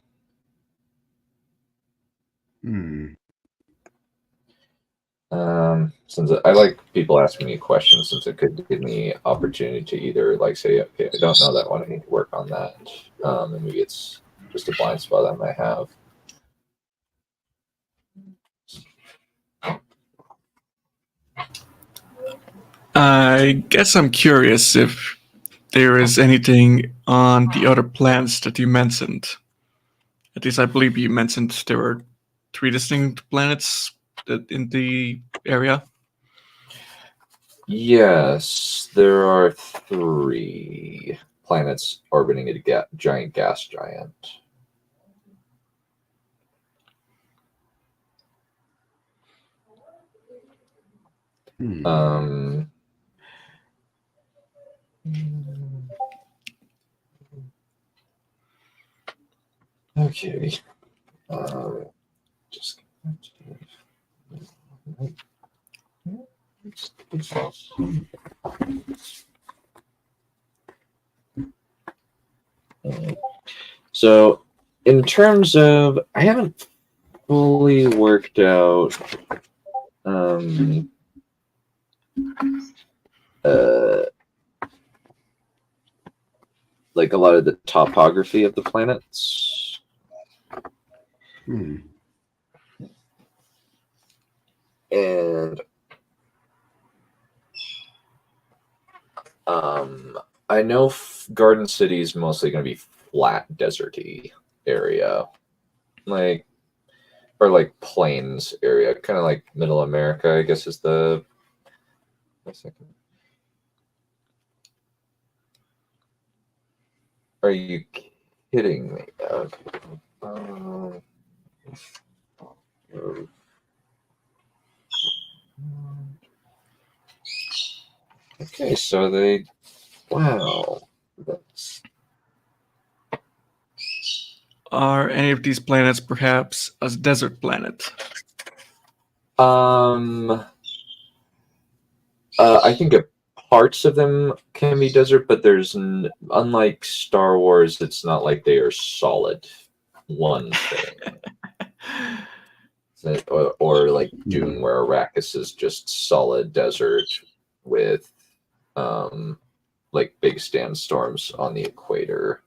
Since I like people asking me questions, since it could give me opportunity to either like say, okay, I don't know that one, I need to work on that, and maybe it's just a blind spot I might have. I guess I'm curious if there is anything on the other planets that you mentioned. At least I believe you mentioned there were 3 distinct planets in the area. Yes, there are 3 planets orbiting a giant gas giant. Okay. Just. So, in terms of, I haven't fully worked out like a lot of the topography of the planets. And I know Garden City is mostly going to be flat, deserty area, like, or like plains area, kind of like Middle America, I guess is the. Wait a second. Are you kidding me? Okay. Okay, so they. Wow. That's. Are any of these planets perhaps a desert planet? I think parts of them can be desert, but there's unlike Star Wars, it's not like they are solid one thing. or like Dune, where Arrakis is just solid desert with like big sandstorms on the equator.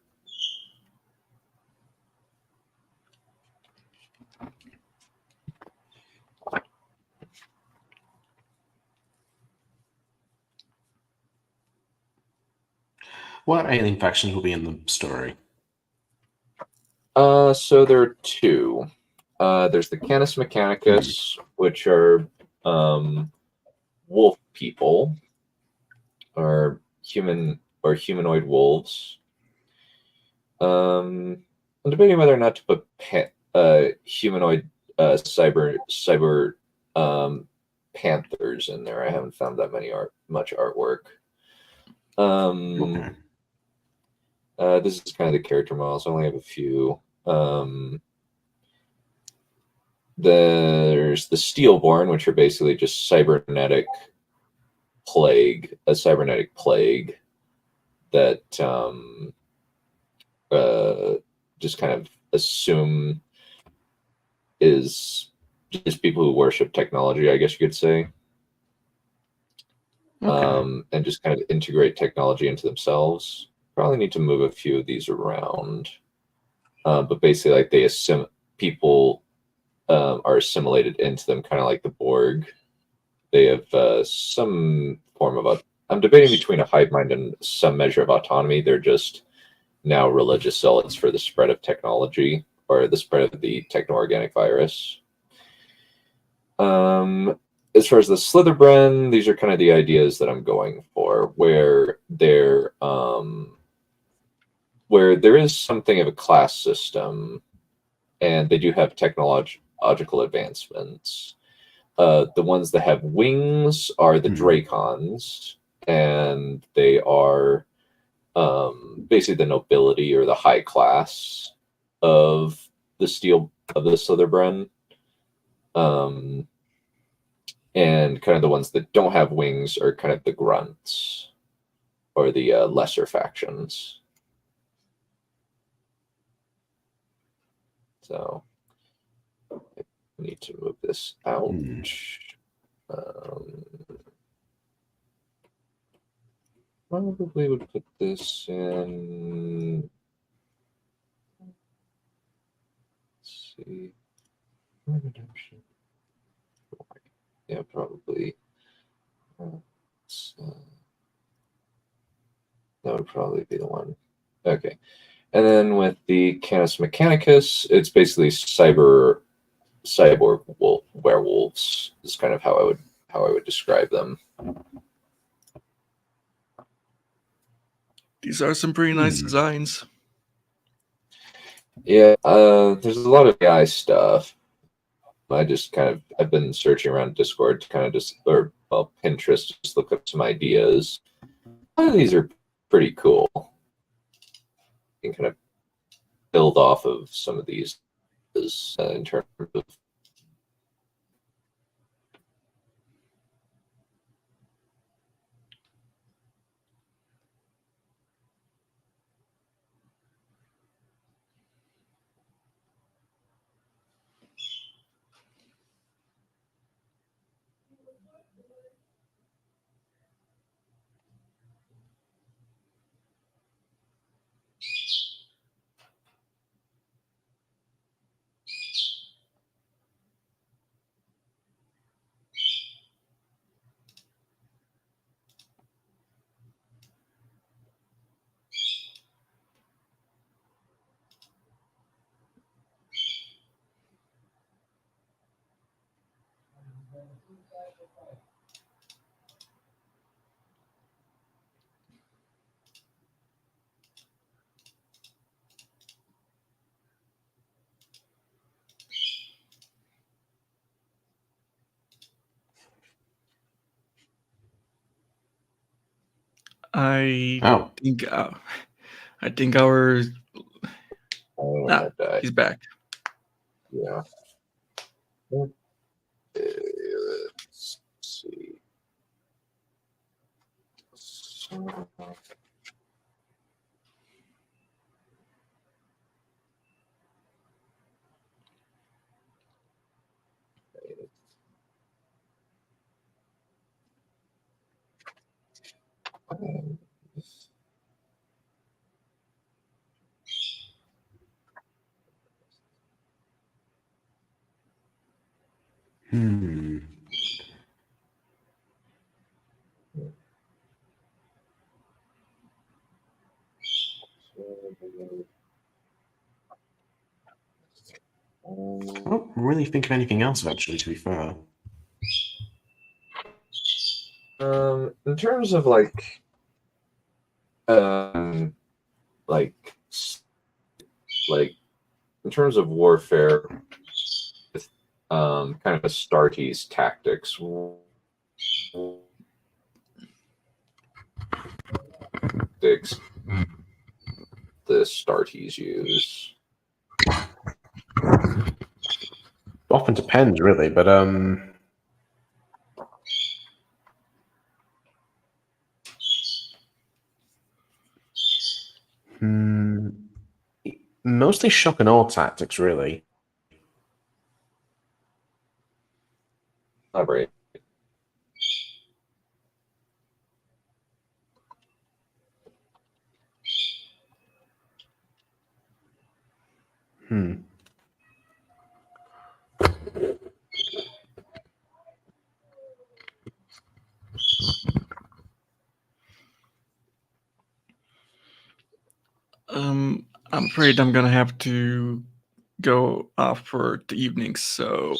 What alien factions will be in the story? So there are 2. There's the Canis Mechanicus, which are wolf people, or humanoid wolves. I'm debating whether or not to put humanoid cyber panthers in there. I haven't found that much artwork. This is kind of the character models. I only have a few. There's the Steelborn, which are basically just a cybernetic plague that just kind of assume is just people who worship technology, I guess you could say. And just kind of integrate technology into themselves. Probably need to move a few of these around. But basically, like people are assimilated into them, kind of like the Borg. They have some form of I'm debating between a hive mind and some measure of autonomy. They're just now religious zealots for the spread of technology, or the spread of the techno-organic virus. As far as the Slytherin, these are kind of the ideas that I'm going for, where they're where there is something of a class system, and they do have technological advancements. The ones that have wings are the Dracons, and they are basically the nobility or the high class of the Slitherbren. And kind of the ones that don't have wings are kind of the grunts or the lesser factions. So I need to move this out. Probably would put this in. Let's see. Redemption. Yeah, probably. That would probably be the one. Okay. And then with the Canis Mechanicus, it's basically cyborg werewolves is kind of how I would describe them. These are some pretty nice designs. Yeah, there's a lot of AI stuff. I've been searching around Discord to kind of Pinterest, just look up some ideas. A lot of these are pretty cool. You can kind of build off of some of these in terms of. I think our he's back. Yeah. Let's see. I don't really think of anything else, actually, to be fair. In terms of like in terms of warfare, with kind of Astartes tactics. The Astartes use. Often depends, really, but mostly shock and awe tactics, really. Elaborate. I'm afraid I'm gonna have to go off for the evening, so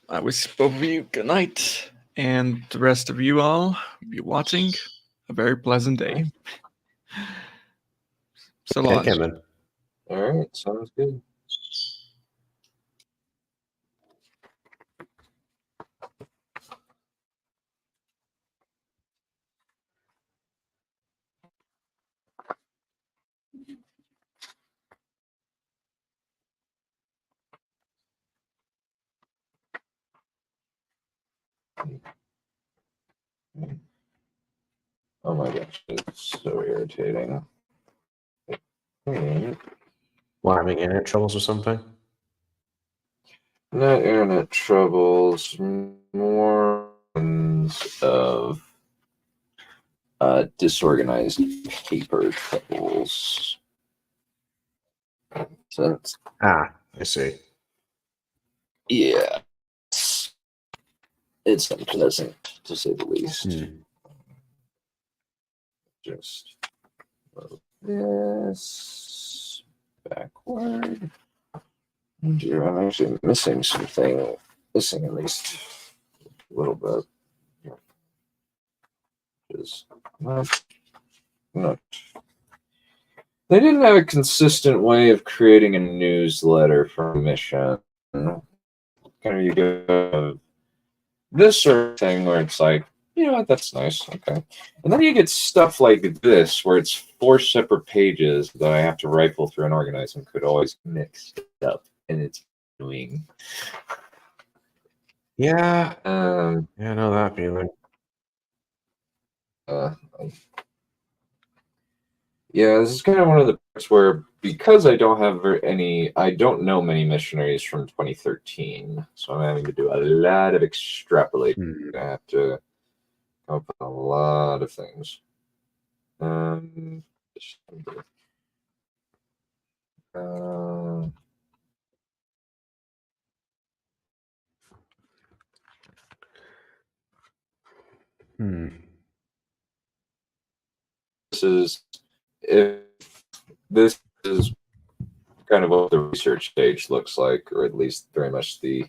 I wish both of you good night, and the rest of you all be watching a very pleasant day. So long. Okay, man. All right, sounds good. Oh my gosh, it's so irritating. Well, having internet troubles or something? Not internet troubles, more of disorganized paper troubles. So that's, Ah, I see. yeah, it's unpleasant to say the least. Just move this backward. Oh dear, I'm actually missing something. Missing at least a little bit. Just not. They didn't have a consistent way of creating a newsletter for a mission. Kind of you go this sort of thing where it's like, you know what, that's nice, okay. And then you get stuff like this where it's 4 separate pages that I have to rifle through and organize and could always mix it up, and it's annoying. Yeah, I know that feeling. Yeah, this is kind of one of the parts where, because I don't have I don't know many missionaries from 2013, so I'm having to do a lot of extrapolating. I have to come up with a lot of things. This is kind of what the research stage looks like, or at least very much the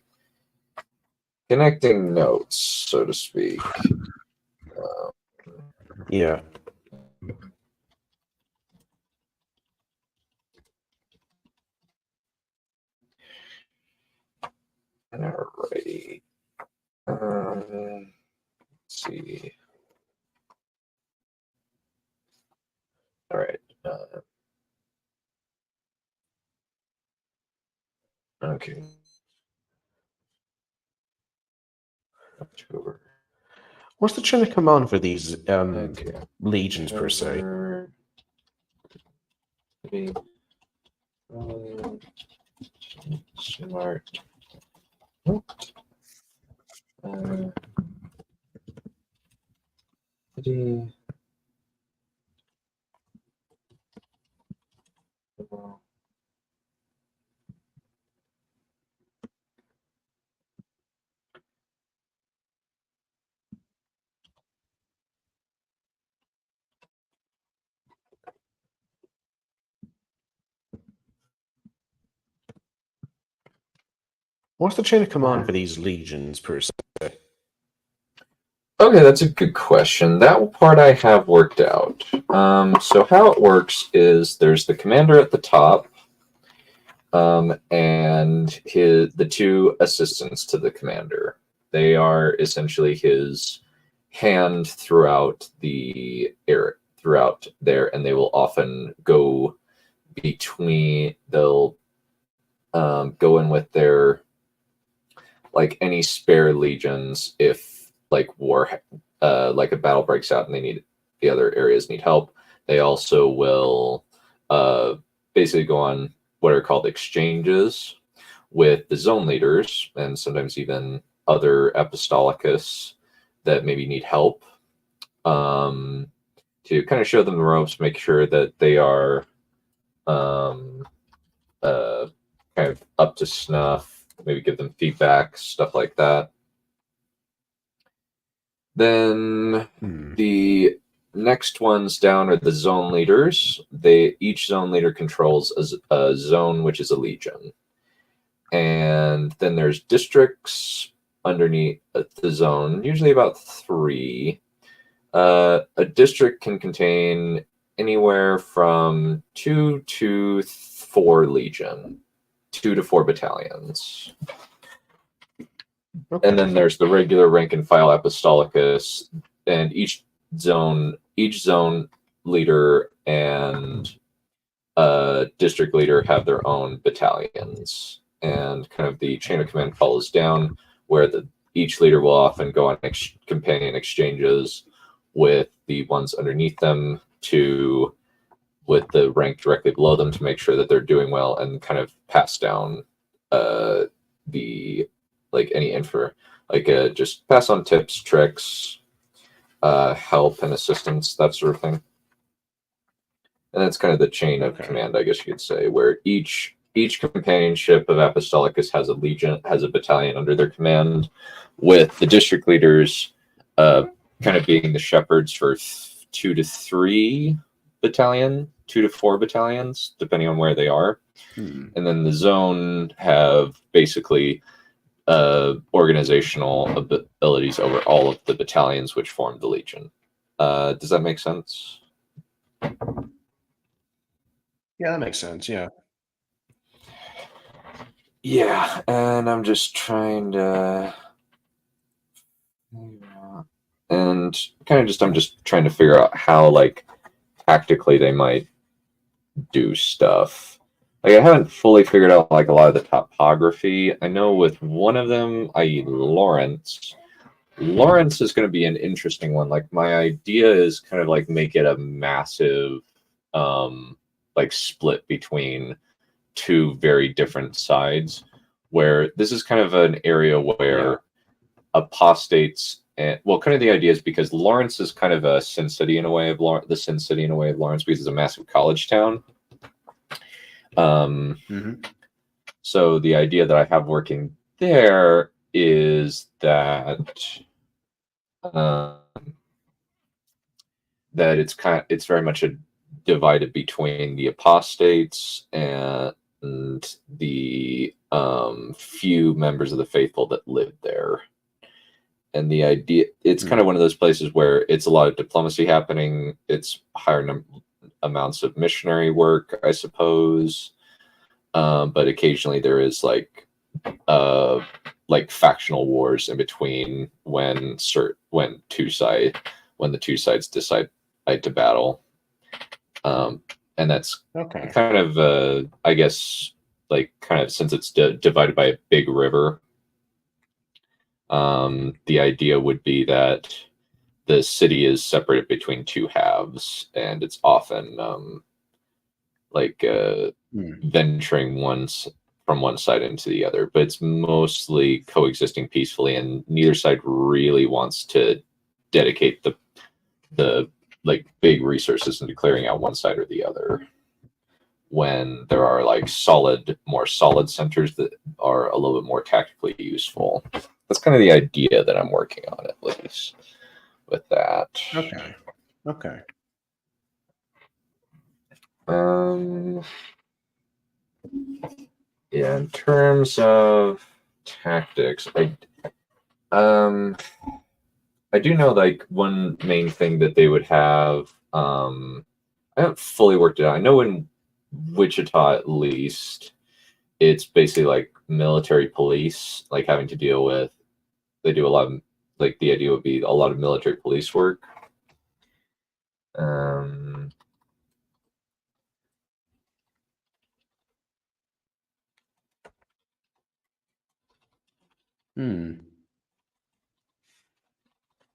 connecting notes, so to speak. Yeah. Alrighty. Let's see. All right. Okay. October. What's the chain of command for these Okay. legions per se? Smart. What's the chain of command for these legions per se? Okay, that's a good question. That part I have worked out. So how it works is there's the commander at the top, and the 2 assistants to the commander. They are essentially his hand throughout there, and they will often go between. They'll go in with their any spare legions if like a battle breaks out and the other areas need help. They also will basically go on what are called exchanges with the zone leaders, and sometimes even other apostolicus that maybe need help, to kind of show them the ropes, make sure that they are kind of up to snuff, maybe give them feedback, stuff like that. Then the next ones down are the zone leaders. Each zone leader controls a zone, which is a legion. And then there's districts underneath the zone, usually about 3. A district can contain anywhere from 2 to 4 legion, 2 to 4 battalions. Okay. And then there's the regular rank and file apostolicus, and each zone leader and district leader have their own battalions, and kind of the chain of command follows down, where each leader will often go on companion exchanges with the ones underneath them with the rank directly below them to make sure that they're doing well, and kind of pass down the any info, just pass on tips, tricks, help and assistance, that sort of thing. And that's kind of the chain of command, I guess you could say, where each companionship of Apostolicus has a battalion under their command, with the district leaders kind of being the shepherds for 2 to 4 battalions, depending on where they are. And then the zone have basically organizational abilities over all of the battalions which form the legion. Does that make sense? Yeah, that makes sense. Yeah. Yeah, and I'm just trying to, and I'm just trying to figure out how tactically they might do stuff. I haven't fully figured out a lot of the topography. I know with one of them, i.e. Lawrence is going to be an interesting one. My idea is kind of make it a massive split between 2 very different sides, where this is kind of an area where apostates and kind of the idea is because Lawrence is kind of a Sin City in a way of Lawrence, because it's a massive college town. So the idea that I have working there is that that it's very much divided between the apostates and the few members of the faithful that live there. And the idea, it's kind of one of those places where it's a lot of diplomacy happening. It's higher amounts of missionary work, I suppose. But occasionally there is factional wars in between when the two sides decide to battle. And that's kind of I guess since it's divided by a big river. The idea would be that the city is separated between 2 halves, and it's often venturing from one side into the other, but it's mostly coexisting peacefully, and neither side really wants to dedicate the big resources into clearing out one side or the other, when there are more solid centers that are a little bit more tactically useful. That's kind of the idea that I'm working on, at least, with that. Okay. Yeah, in terms of tactics, I do know one main thing that they would have. I haven't fully worked it out. I know in Wichita, at least, it's basically military police, having to deal with. They do a lot of the idea would be a lot of military police work.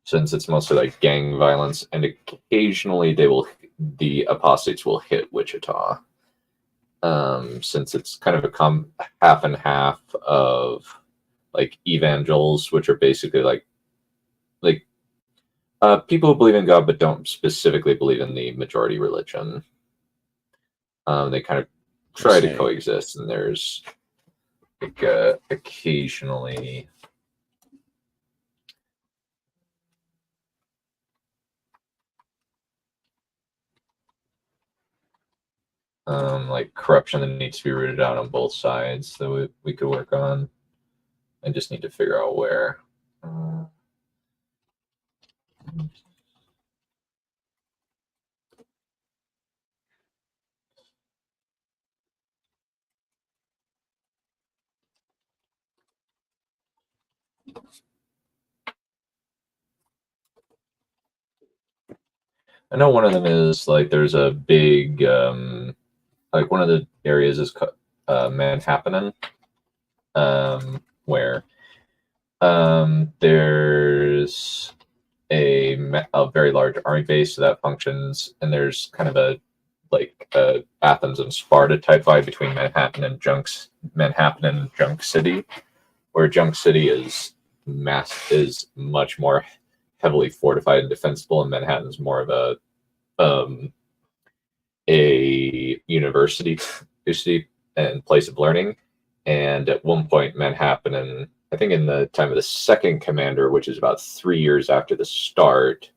Since it's mostly gang violence, and occasionally the apostates will hit Wichita. Since it's kind of a half and half of evangels, which are basically people who believe in God but don't specifically believe in the majority religion. They kind of try to coexist, and there's occasionally corruption that needs to be rooted out on both sides that we could work on. I just need to figure out where. I know one of them is like there's a big like one of the areas is Manhattan, where there's a very large army base that functions, and there's kind of a Athens and Sparta type vibe between Manhattan and Junk City, where Junk City is much more heavily fortified and defensible, and Manhattan's more of a university and place of learning. And at one point, Manhattan, and I think in the time of the second commander, which is about 3 years after the start,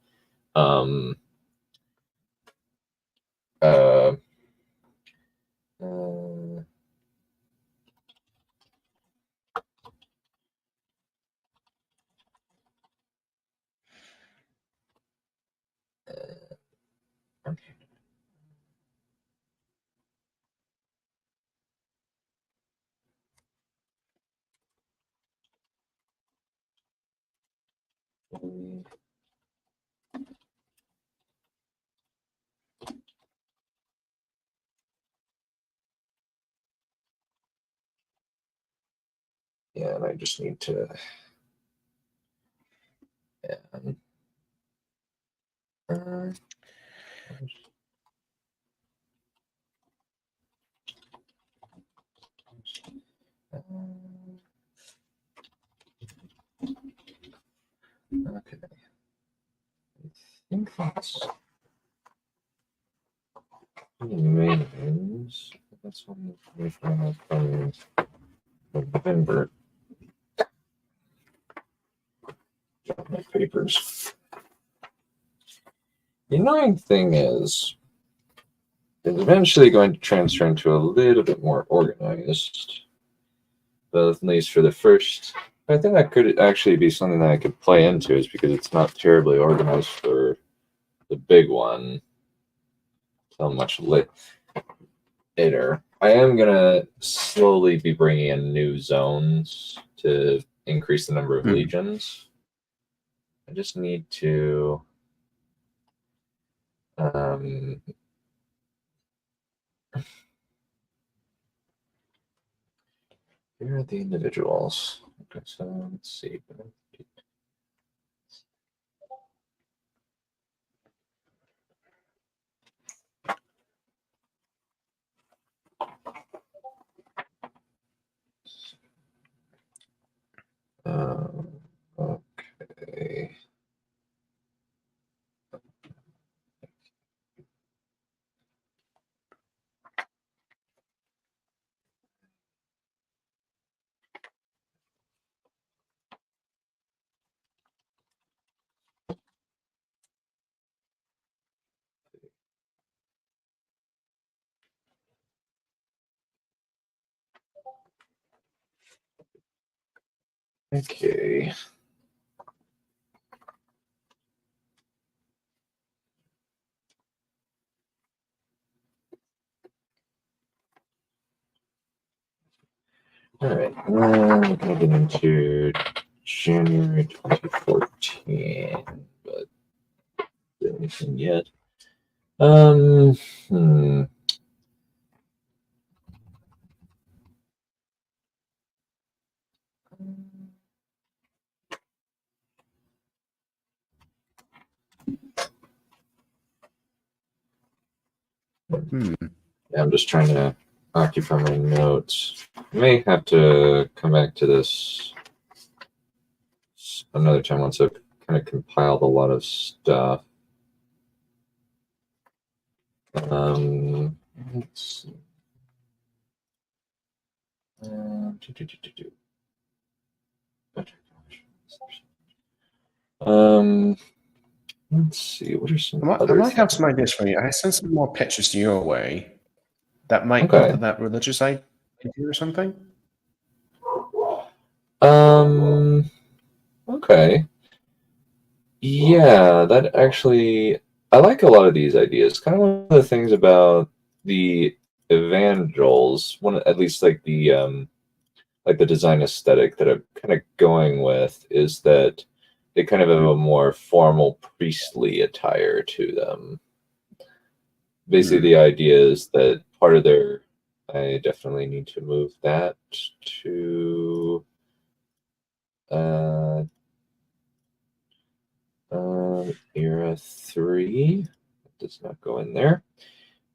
yeah, and I just need to. Okay. I think that's the main news. That's one from November. Got my papers. The annoying thing is, it's eventually going to transfer into a little bit more organized. But at least for the first, I think that could actually be something that I could play into, is because it's not terribly organized for the big one. So much later. I am gonna slowly be bringing in new zones to increase the number of legions. I just need to. Here are the individuals. Okay, so let's see. Okay. Okay. All right. We're gonna get into January 2014, but anything yet? Yeah, I'm just trying to occupy my notes. I may have to come back to this another time once I've kind of compiled a lot of stuff. Let's see. Let's see. What are some I other might have some ideas for you. I sent some more pictures your way that might go to that religious idea or something. Okay. Yeah, that actually, I like a lot of these ideas. Kind of one of the things about the evangels, at least like the like the design aesthetic that I'm kind of going with is that they kind of have a more formal priestly attire to them. Basically, the idea is that part of their, I definitely need to move that to era 3. That does not go in there.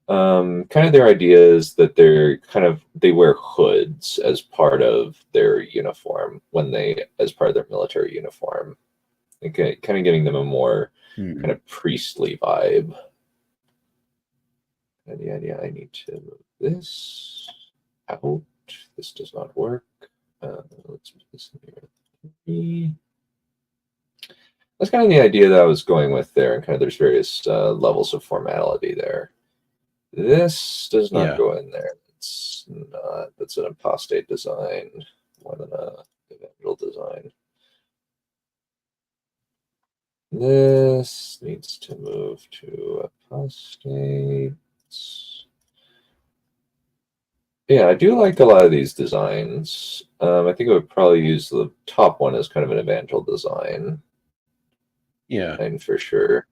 Kind of their idea is that they wear hoods as part of their uniform as part of their military uniform. Okay, kind of giving them a more kind of priestly vibe. And the idea, I need to move this out. This does not work. Let's put this in here. That's kind of the idea that I was going with there, and kind of there's various levels of formality there. This does not go in there. It's not. That's an apostate design more than a evangel design. This needs to move to apostate. Yeah, I do like a lot of these designs. I think I would probably use the top one as kind of an evangel design. Yeah. And for sure.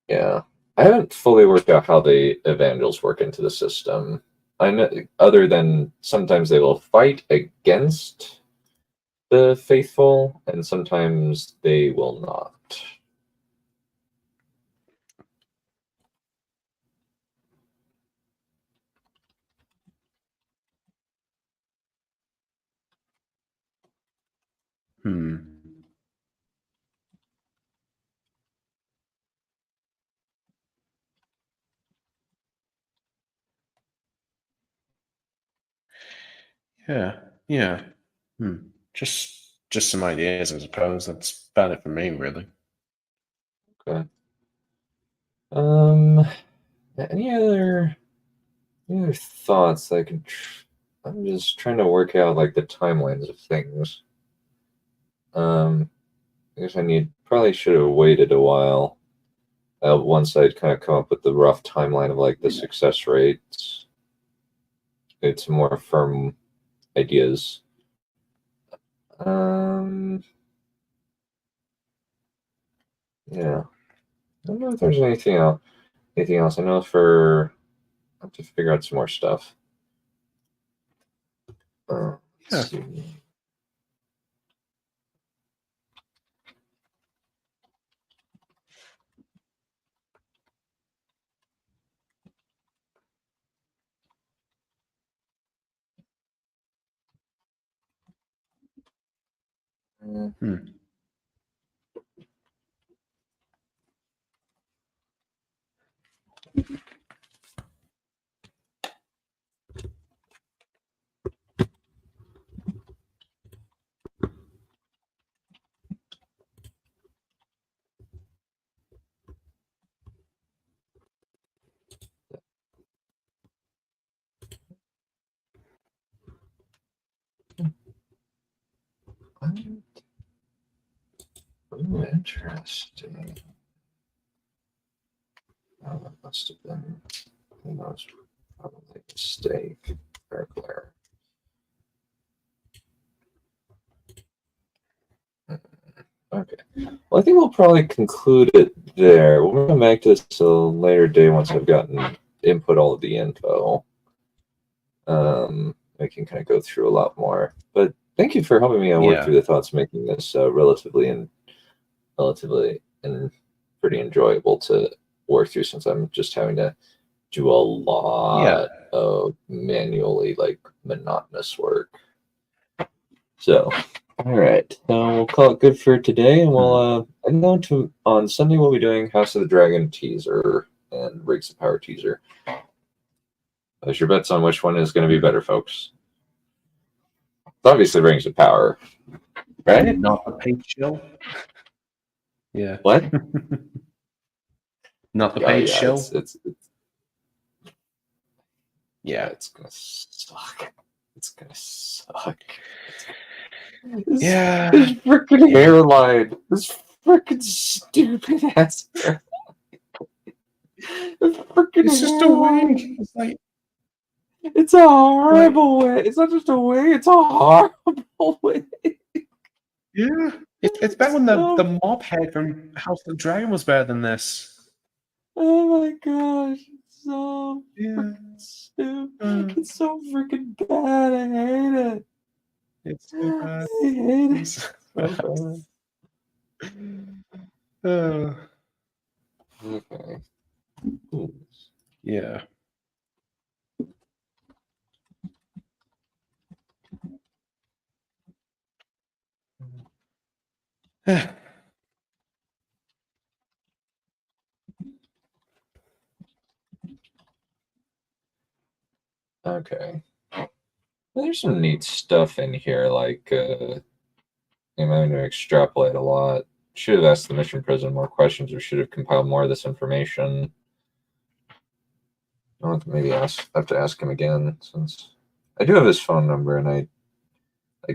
Yeah. I haven't fully worked out how the evangels work into the system. I know, other than sometimes they will fight against the faithful, and sometimes they will not. Yeah. Just some ideas, I suppose. That's about it for me, really. Okay. Any other thoughts I can? I'm just trying to work out like the timelines of things. I guess probably should have waited a while. Once I'd kind of come up with the rough timeline of like the success rates. It's some more firm ideas. Yeah. I don't know if there's anything else. I know I have to figure out some more stuff. Let's see. Ooh, interesting. Oh, that must have been. That was probably a mistake. There. Okay. Well, I think we'll probably conclude it there. We'll come back to this a later day once I've gotten input all of the info. I can kind of go through a lot more. But thank you for helping me work through the thoughts, making this relatively and pretty enjoyable to work through, since I'm just having to do a lot of manually monotonous work. So, all right, we'll call it good for today, and we'll I know on Sunday we'll be doing House of the Dragon teaser and Rigs of Power teaser. Place your bets on which one is going to be better, folks. It's obviously Rings of Power, right? Not the page show. Yeah. What? Not the page show. It's it's gonna suck. It's gonna suck. Yeah. This freaking hairline. This freaking stupid ass. Freaking It's just a wing. It's like It's a horrible way. It's not just a wing. It's a horrible way. yeah, it's better when the So- mob head from House of the Dragon was better than this. Oh my gosh, it's so Yeah, freaking stupid. It's so freaking bad. I hate it. it's so bad. I hate it. It's So bad. Okay. Ooh. yeah. Okay. There's some neat stuff in here, like I'm going to extrapolate a lot. Should have asked the mission prison more questions, or should have compiled more of this information. I'll have to maybe have to ask him again, since I do have his phone number and I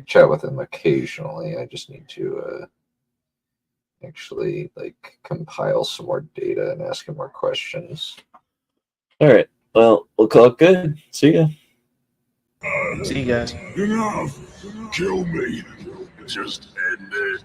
chat with him occasionally. I just need to actually like compile some more data and ask him more questions. All right. Well, we'll call it good. See ya. See you guys. Enough! Kill me! Just end it.